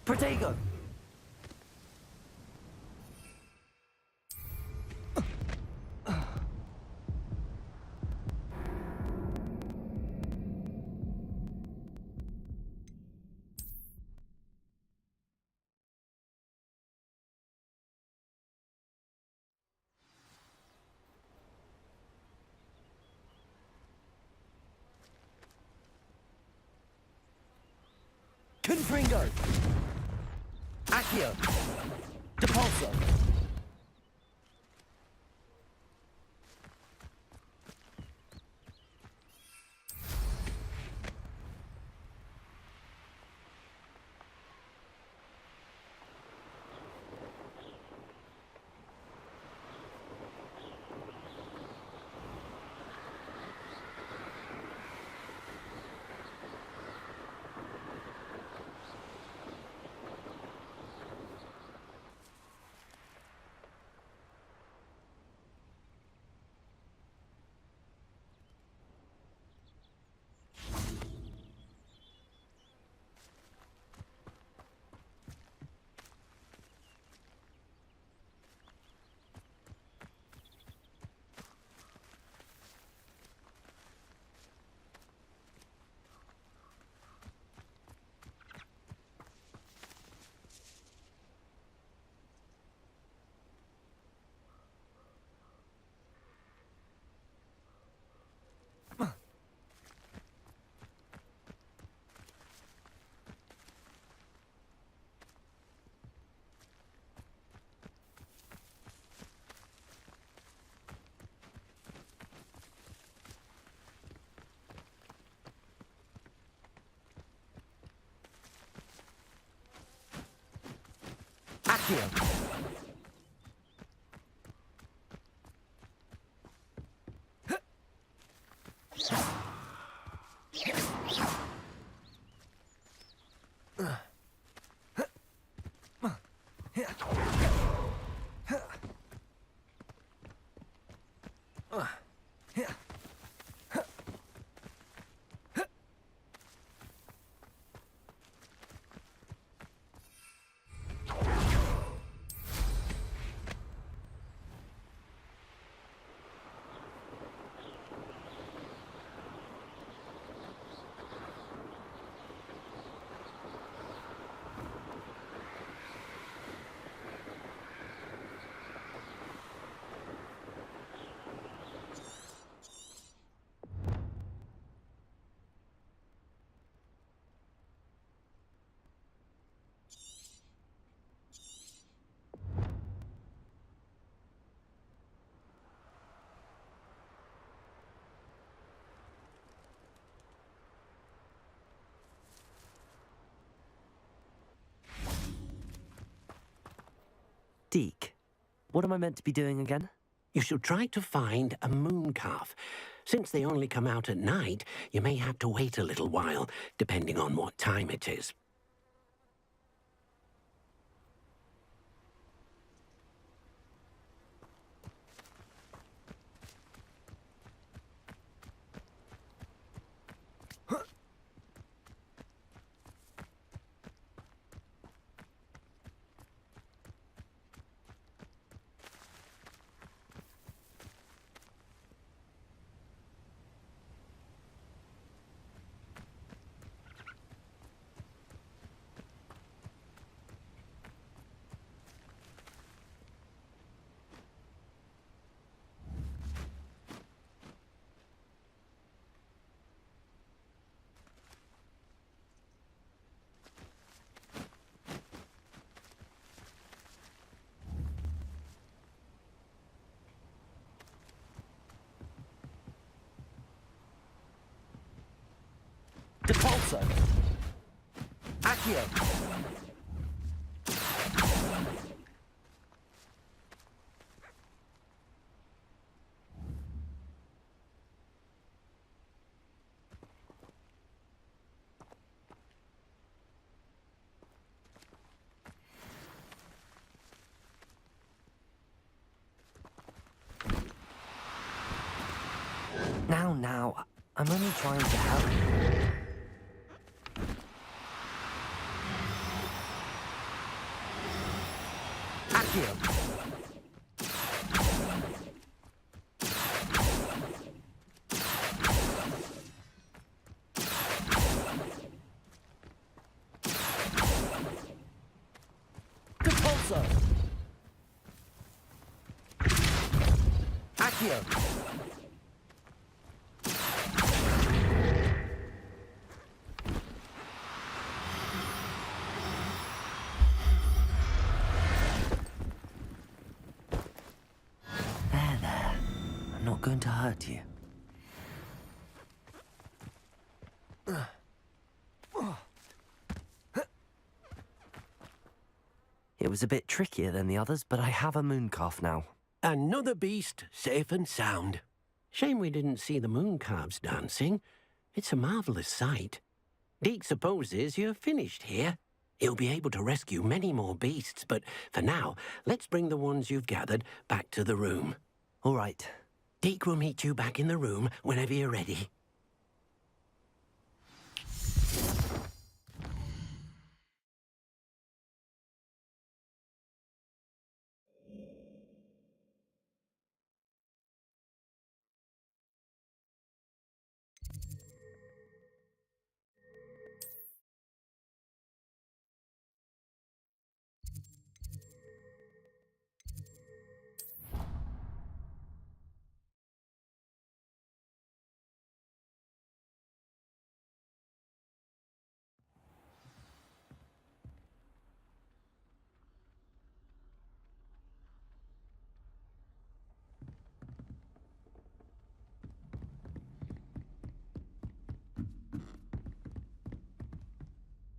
Protego! Confringo! Accio! Depulso! Accio! Deke, what am I meant to be doing again? You should try to find a moon calf. Since they only come out at night, you may have to wait a little while, depending on what time it is. Depulso! Accio! Now, I'm only trying to help. Accio! Compulso! Accio! There. I'm not going to hurt you. It was a bit trickier than the others, but I have a mooncalf now. Another beast, safe and sound. Shame we didn't see the mooncalves dancing. It's a marvellous sight. Deke supposes you're finished here. He'll be able to rescue many more beasts, but for now, let's bring the ones you've gathered back to the room. All right. Deke will meet you back in the room whenever you're ready.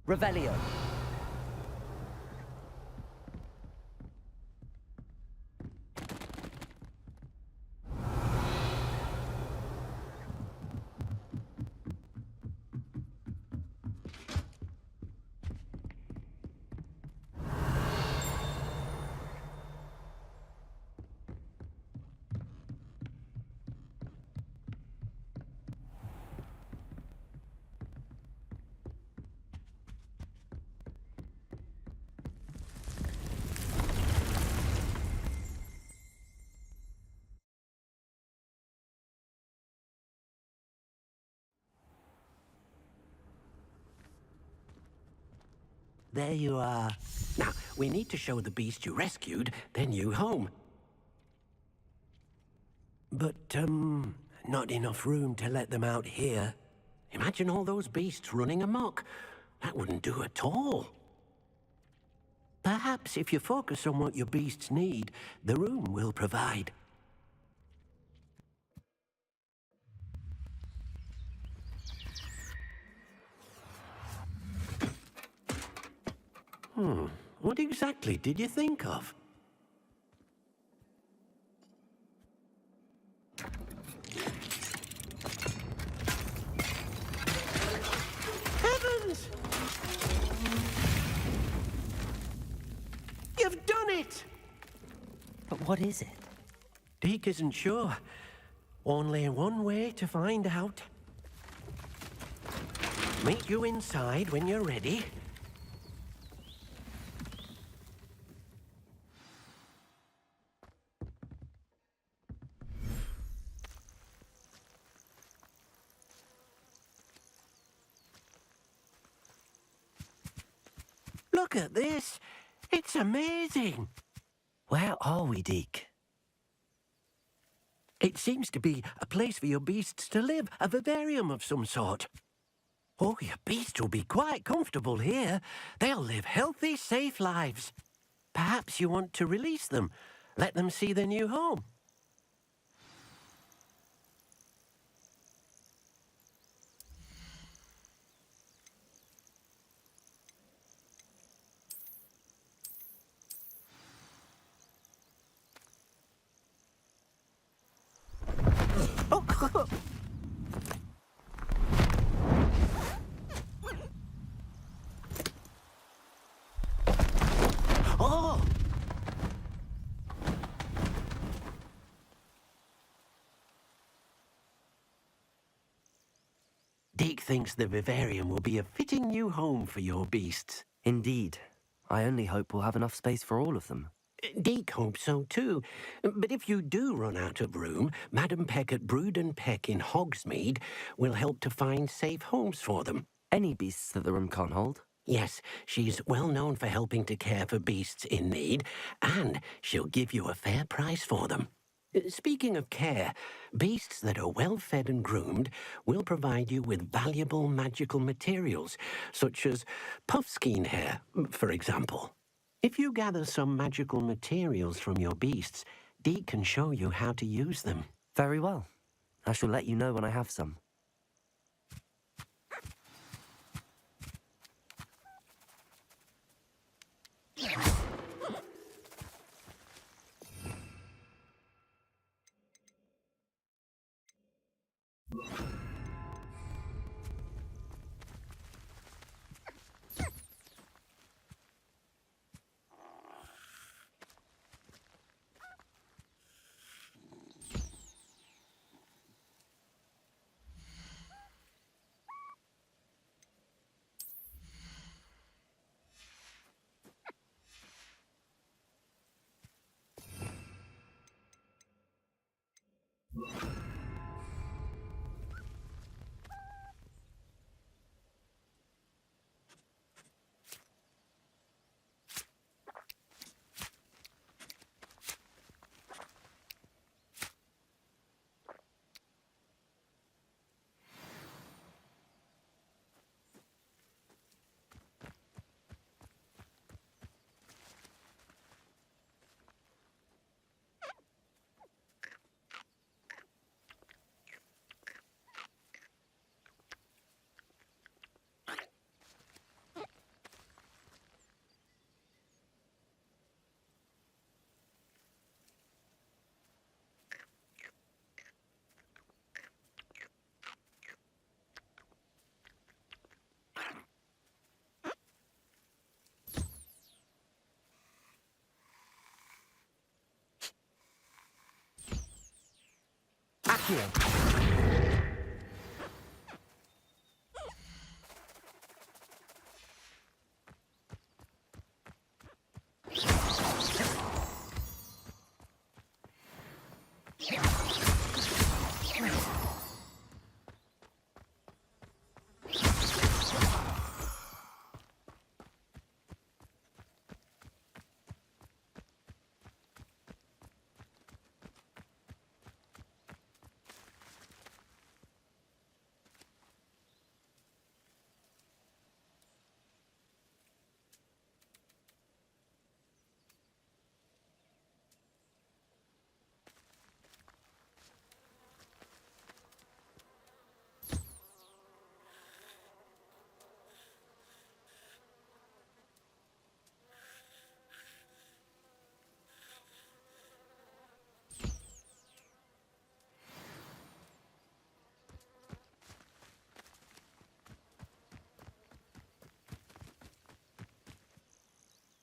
Revelio. There you are. Now, we need to show the beast you rescued their new home. But, not enough room to let them out here. Imagine all those beasts running amok. That wouldn't do at all. Perhaps if you focus on what your beasts need, the room will provide. What exactly did you think of? Heavens! You've done it! But what is it? Deke isn't sure. Only one way to find out. Meet you inside when you're ready. Look at this. It's amazing. Where are we, Deke? It seems to be a place for your beasts to live, a vivarium of some sort. Oh, your beasts will be quite comfortable here. They'll live healthy, safe lives. Perhaps you want to release them, let them see their new home. Oh! Deke thinks the vivarium will be a fitting new home for your beasts. Indeed. I only hope we'll have enough space for all of them. Deke hopes so too. But if you do run out of room, Madam Peck at Brood and Peck in Hogsmeade will help to find safe homes for them. Any beasts that the room can't hold? Yes, she's well known for helping to care for beasts in need, and she'll give you a fair price for them. Speaking of care, beasts that are well fed and groomed will provide you with valuable magical materials, such as puffskein hair, for example. If you gather some magical materials from your beasts, Deke can show you how to use them. Very well. I shall let you know when I have some.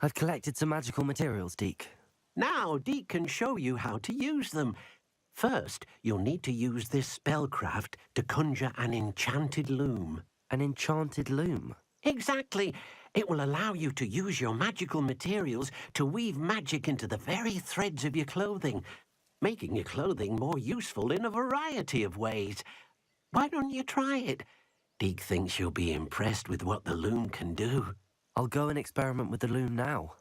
I've collected some magical materials, Deke. Now Deke can show you how to use them. First, you'll need to use this spellcraft to conjure an enchanted loom. An enchanted loom? Exactly. It will allow you to use your magical materials to weave magic into the very threads of your clothing, making your clothing more useful in a variety of ways. Why don't you try it? Deke thinks you'll be impressed with what the loom can do. I'll go and experiment with the loom now.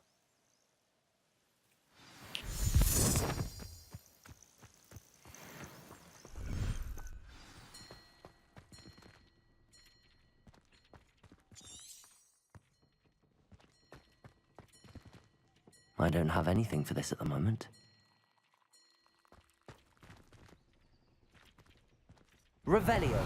I don't have anything for this at the moment. Revelio.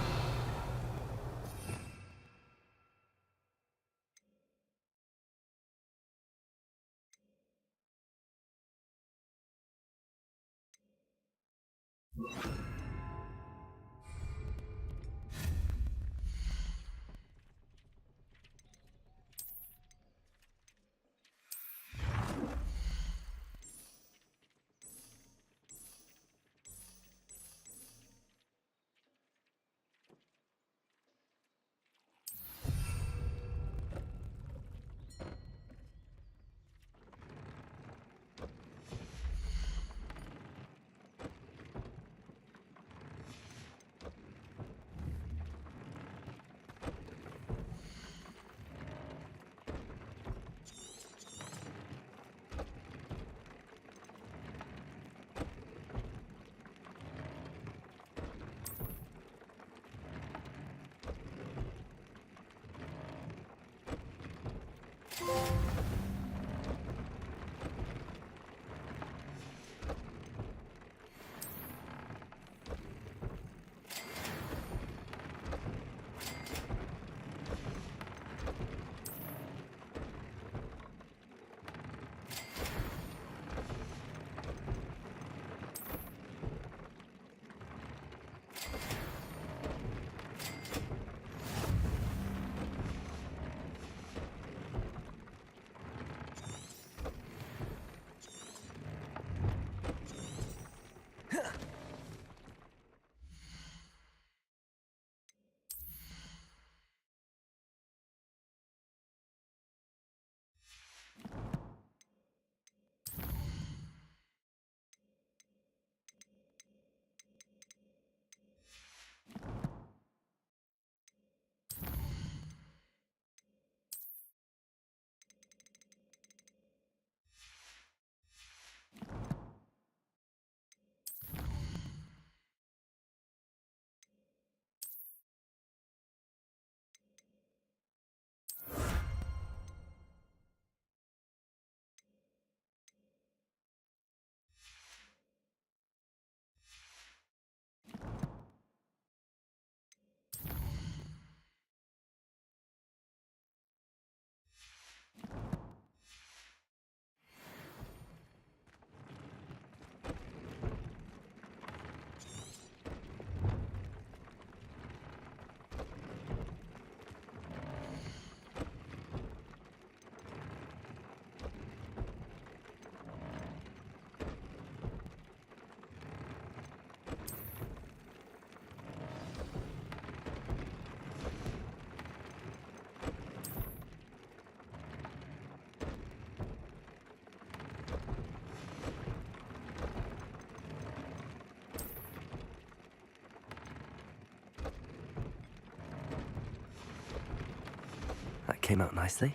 came out nicely.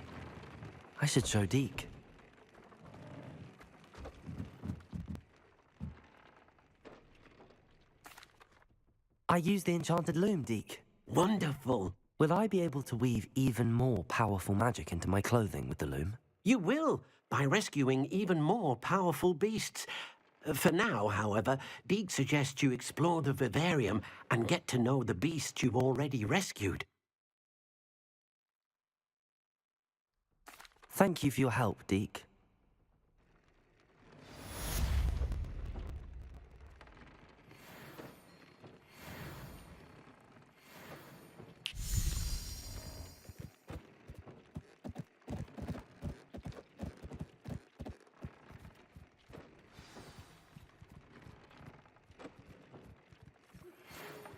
I should show Deke. I used the enchanted loom, Deke. Wonderful. Will I be able to weave even more powerful magic into my clothing with the loom? You will, by rescuing even more powerful beasts. For now, however, Deke suggests you explore the vivarium and get to know the beasts you've already rescued. Thank you for your help, Deke.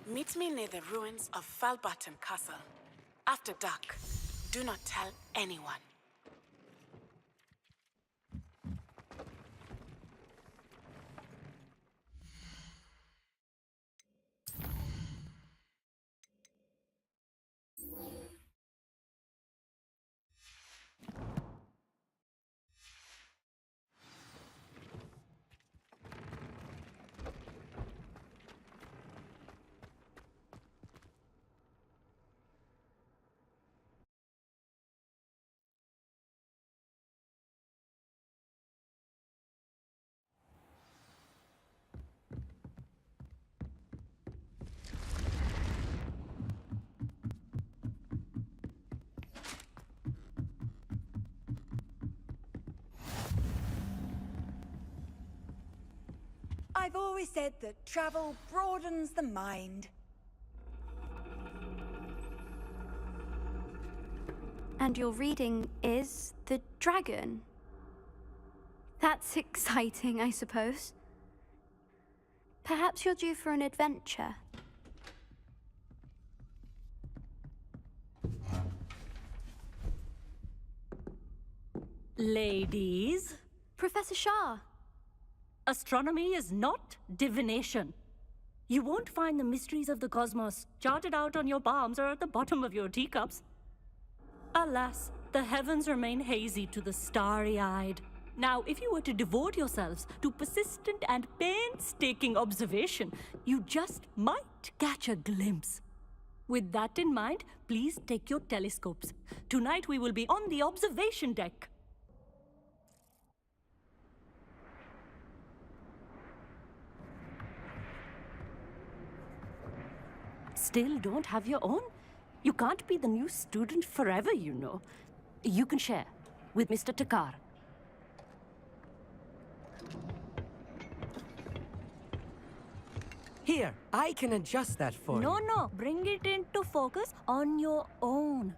Meet me near the ruins of Falbaton Castle. After dark. Do not tell anyone. I've always said that travel broadens the mind. And your reading is The Dragon. That's exciting, I suppose. Perhaps you're due for an adventure. Ladies, Professor Shah. astronomy is not divination. You won't find the mysteries of the cosmos charted out on your palms or at the bottom of your teacups. Alas, the heavens remain hazy to the starry-eyed. Now, if you were to devote yourselves to persistent and painstaking observation, you just might catch a glimpse. With that in mind, please take your telescopes. Tonight we will be on the observation deck. Still don't have your own? You can't be the new student forever, you know. You can share with Mr. Takar. Here, I can adjust that for you. No, bring it into focus on your own.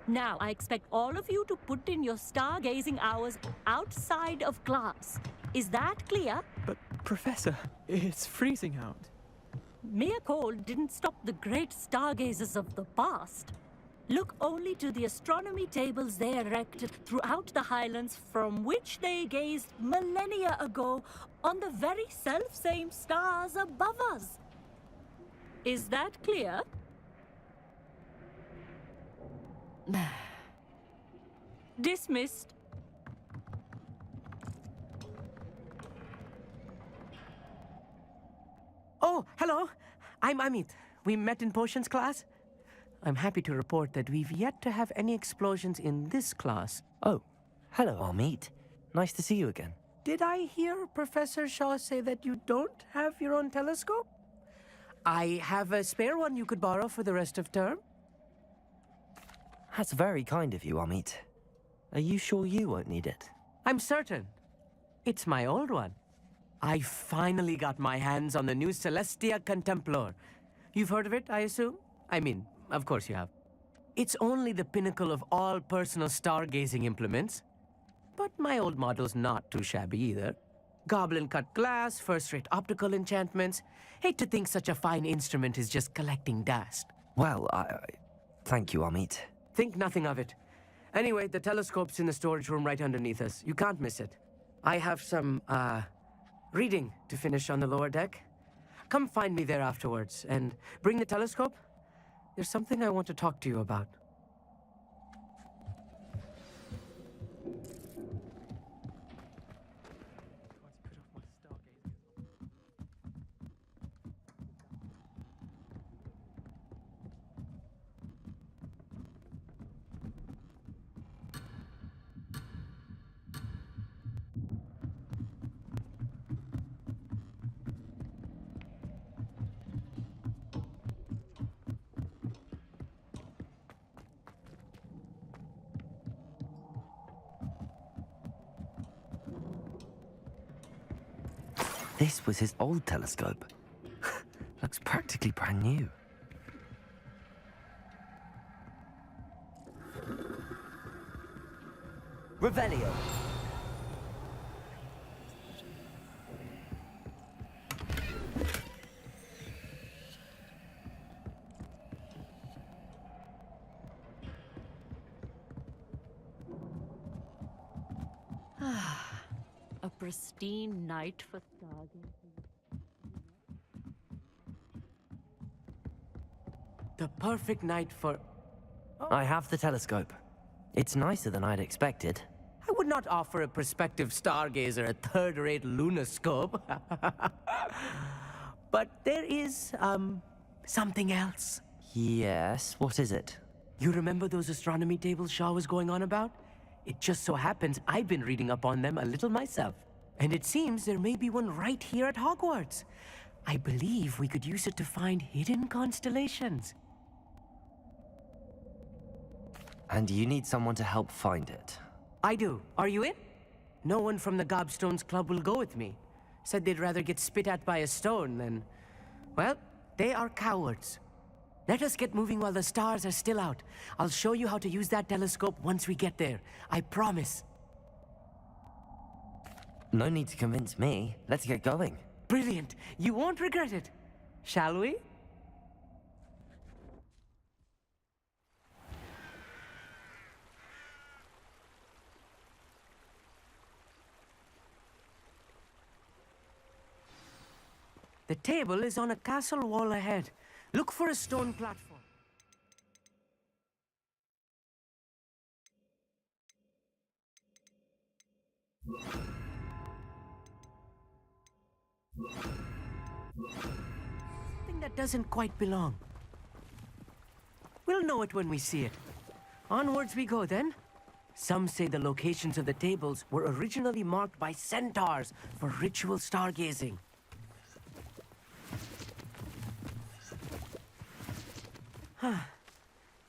Now, I expect all of you to put in your stargazing hours outside of class. Is that clear? But, Professor, it's freezing out. Mere cold didn't stop the great stargazers of the past. Look only to the astronomy tables they erected throughout the highlands from which they gazed millennia ago on the very self-same stars above us. Is that clear? Dismissed. Oh, hello. I'm Amit. We met in potions class. I'm happy to report that we've yet to have any explosions in this class. Oh, hello, Amit. Nice to see you again. Did I hear Professor Shaw say that you don't have your own telescope? I have a spare one you could borrow for the rest of term. That's very kind of you, Amit. Are you sure you won't need it? I'm certain. It's my old one. I finally got my hands on the new Celestia Contemplor. You've heard of it, I assume? I mean, of course you have. It's only the pinnacle of all personal stargazing implements. But my old model's not too shabby either. Goblin-cut glass, first-rate optical enchantments. Hate to think such a fine instrument is just collecting dust. Well, thank you, Amit. Think nothing of it. Anyway, the telescope's in the storage room right underneath us. You can't miss it. I have some, reading to finish on the lower deck. Come find me there afterwards, and bring the telescope. There's something I want to talk to you about. This was his old telescope. Looks practically brand new. Revelio. A pristine night for stargazing. The perfect night for... I have the telescope. It's nicer than I'd expected. I would not offer a prospective stargazer a third-rate lunoscope. But there is, something else. Yes, what is it? You remember those astronomy tables Shaw was going on about? It just so happens I've been reading up on them a little myself. And it seems there may be one right here at Hogwarts. I believe we could use it to find hidden constellations. And you need someone to help find it. I do. Are you in? No one from the Gobstones Club will go with me. Said they'd rather get spit at by a stone than... Well, they are cowards. Let us get moving while the stars are still out. I'll show you how to use that telescope once we get there. I promise. No need to convince me. Let's get going. Brilliant. You won't regret it. Shall we? The table is on a castle wall ahead. Look for a stone platform. Something that doesn't quite belong. We'll know it when we see it. Onwards we go then. Some say the locations of the tables were originally marked by centaurs for ritual stargazing.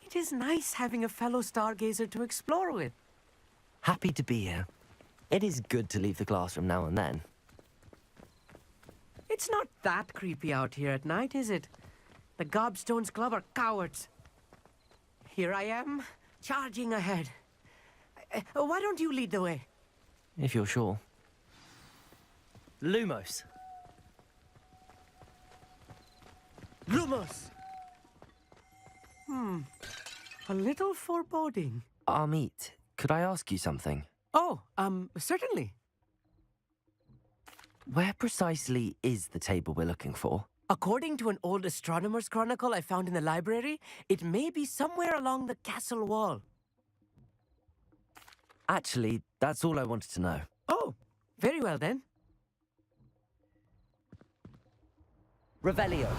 It is nice having a fellow stargazer to explore with. Happy to be here. It is good to leave the classroom now and then. It's not that creepy out here at night, is it? The Gobstones Club are cowards. Here I am, charging ahead. Why don't you lead the way? If you're sure. Lumos. Lumos! A little foreboding. Amit, could I ask you something? Oh, certainly. Where precisely is the table we're looking for? According to an old astronomer's chronicle I found in the library, it may be somewhere along the castle wall. Actually, that's all I wanted to know. Oh, very well then. Revelio.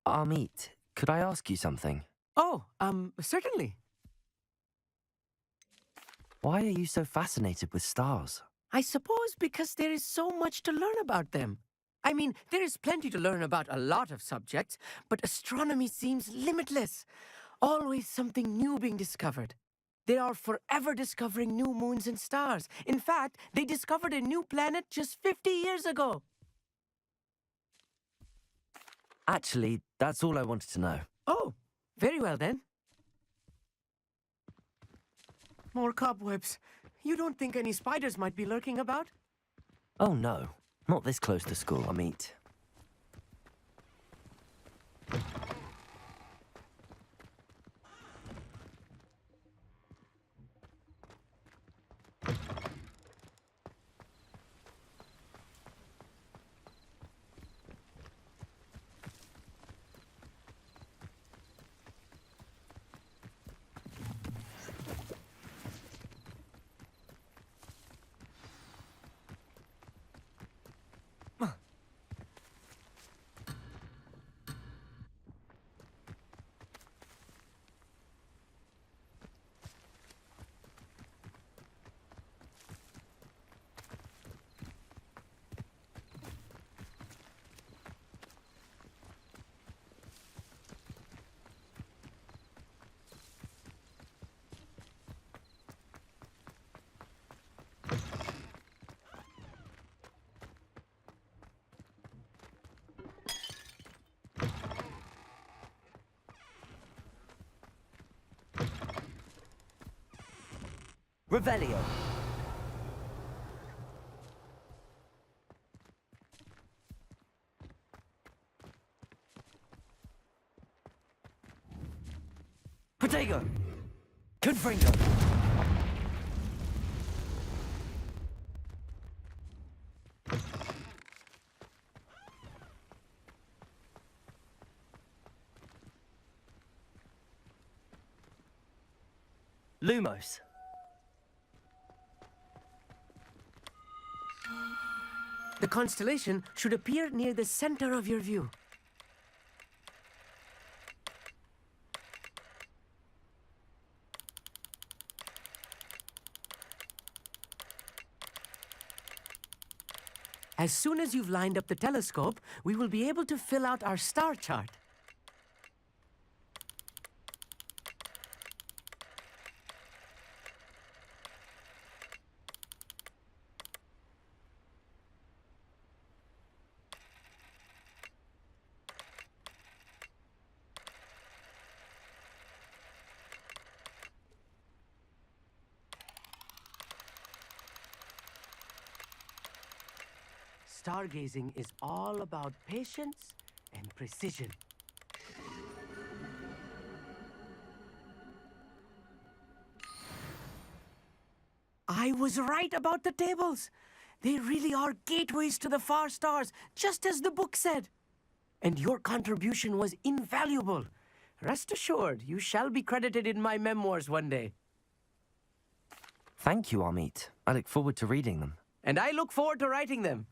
Amit, could I ask you something? Oh, certainly. Why are you so fascinated with stars? I suppose because there is so much to learn about them. I mean, there is plenty to learn about a lot of subjects, but astronomy seems limitless. Always something new being discovered. They are forever discovering new moons and stars. In fact, they discovered a new planet just 50 years ago. Actually, that's all I wanted to know. Oh, very well then. More cobwebs. You don't think any spiders might be lurking about? Oh no, not this close to school, Amit. Revelio. Protego. Confringo. Lumos. The constellation should appear near the center of your view. As soon as you've lined up the telescope, we will be able to fill out our star chart. Stargazing is all about patience and precision. I was right about the tables. They really are gateways to the far stars, just as the book said. And your contribution was invaluable. Rest assured, you shall be credited in my memoirs one day. Thank you, Amit. I look forward to reading them. And I look forward to writing them.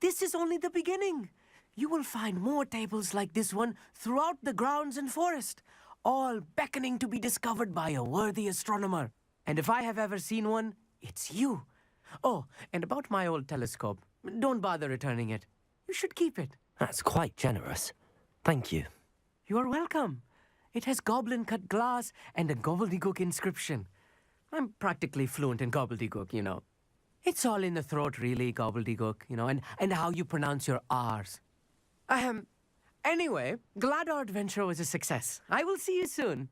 This is only the beginning. You will find more tables like this one throughout the grounds and forest, all beckoning to be discovered by a worthy astronomer. And if I have ever seen one, it's you. Oh, and about my old telescope, don't bother returning it. You should keep it. That's quite generous. Thank you. You are welcome. It has goblin-cut glass and a gobbledygook inscription. I'm practically fluent in gobbledygook, you know. It's all in the throat, really, gobbledygook, you know, and how you pronounce your R's. Anyway, glad our adventure was a success. I will see you soon.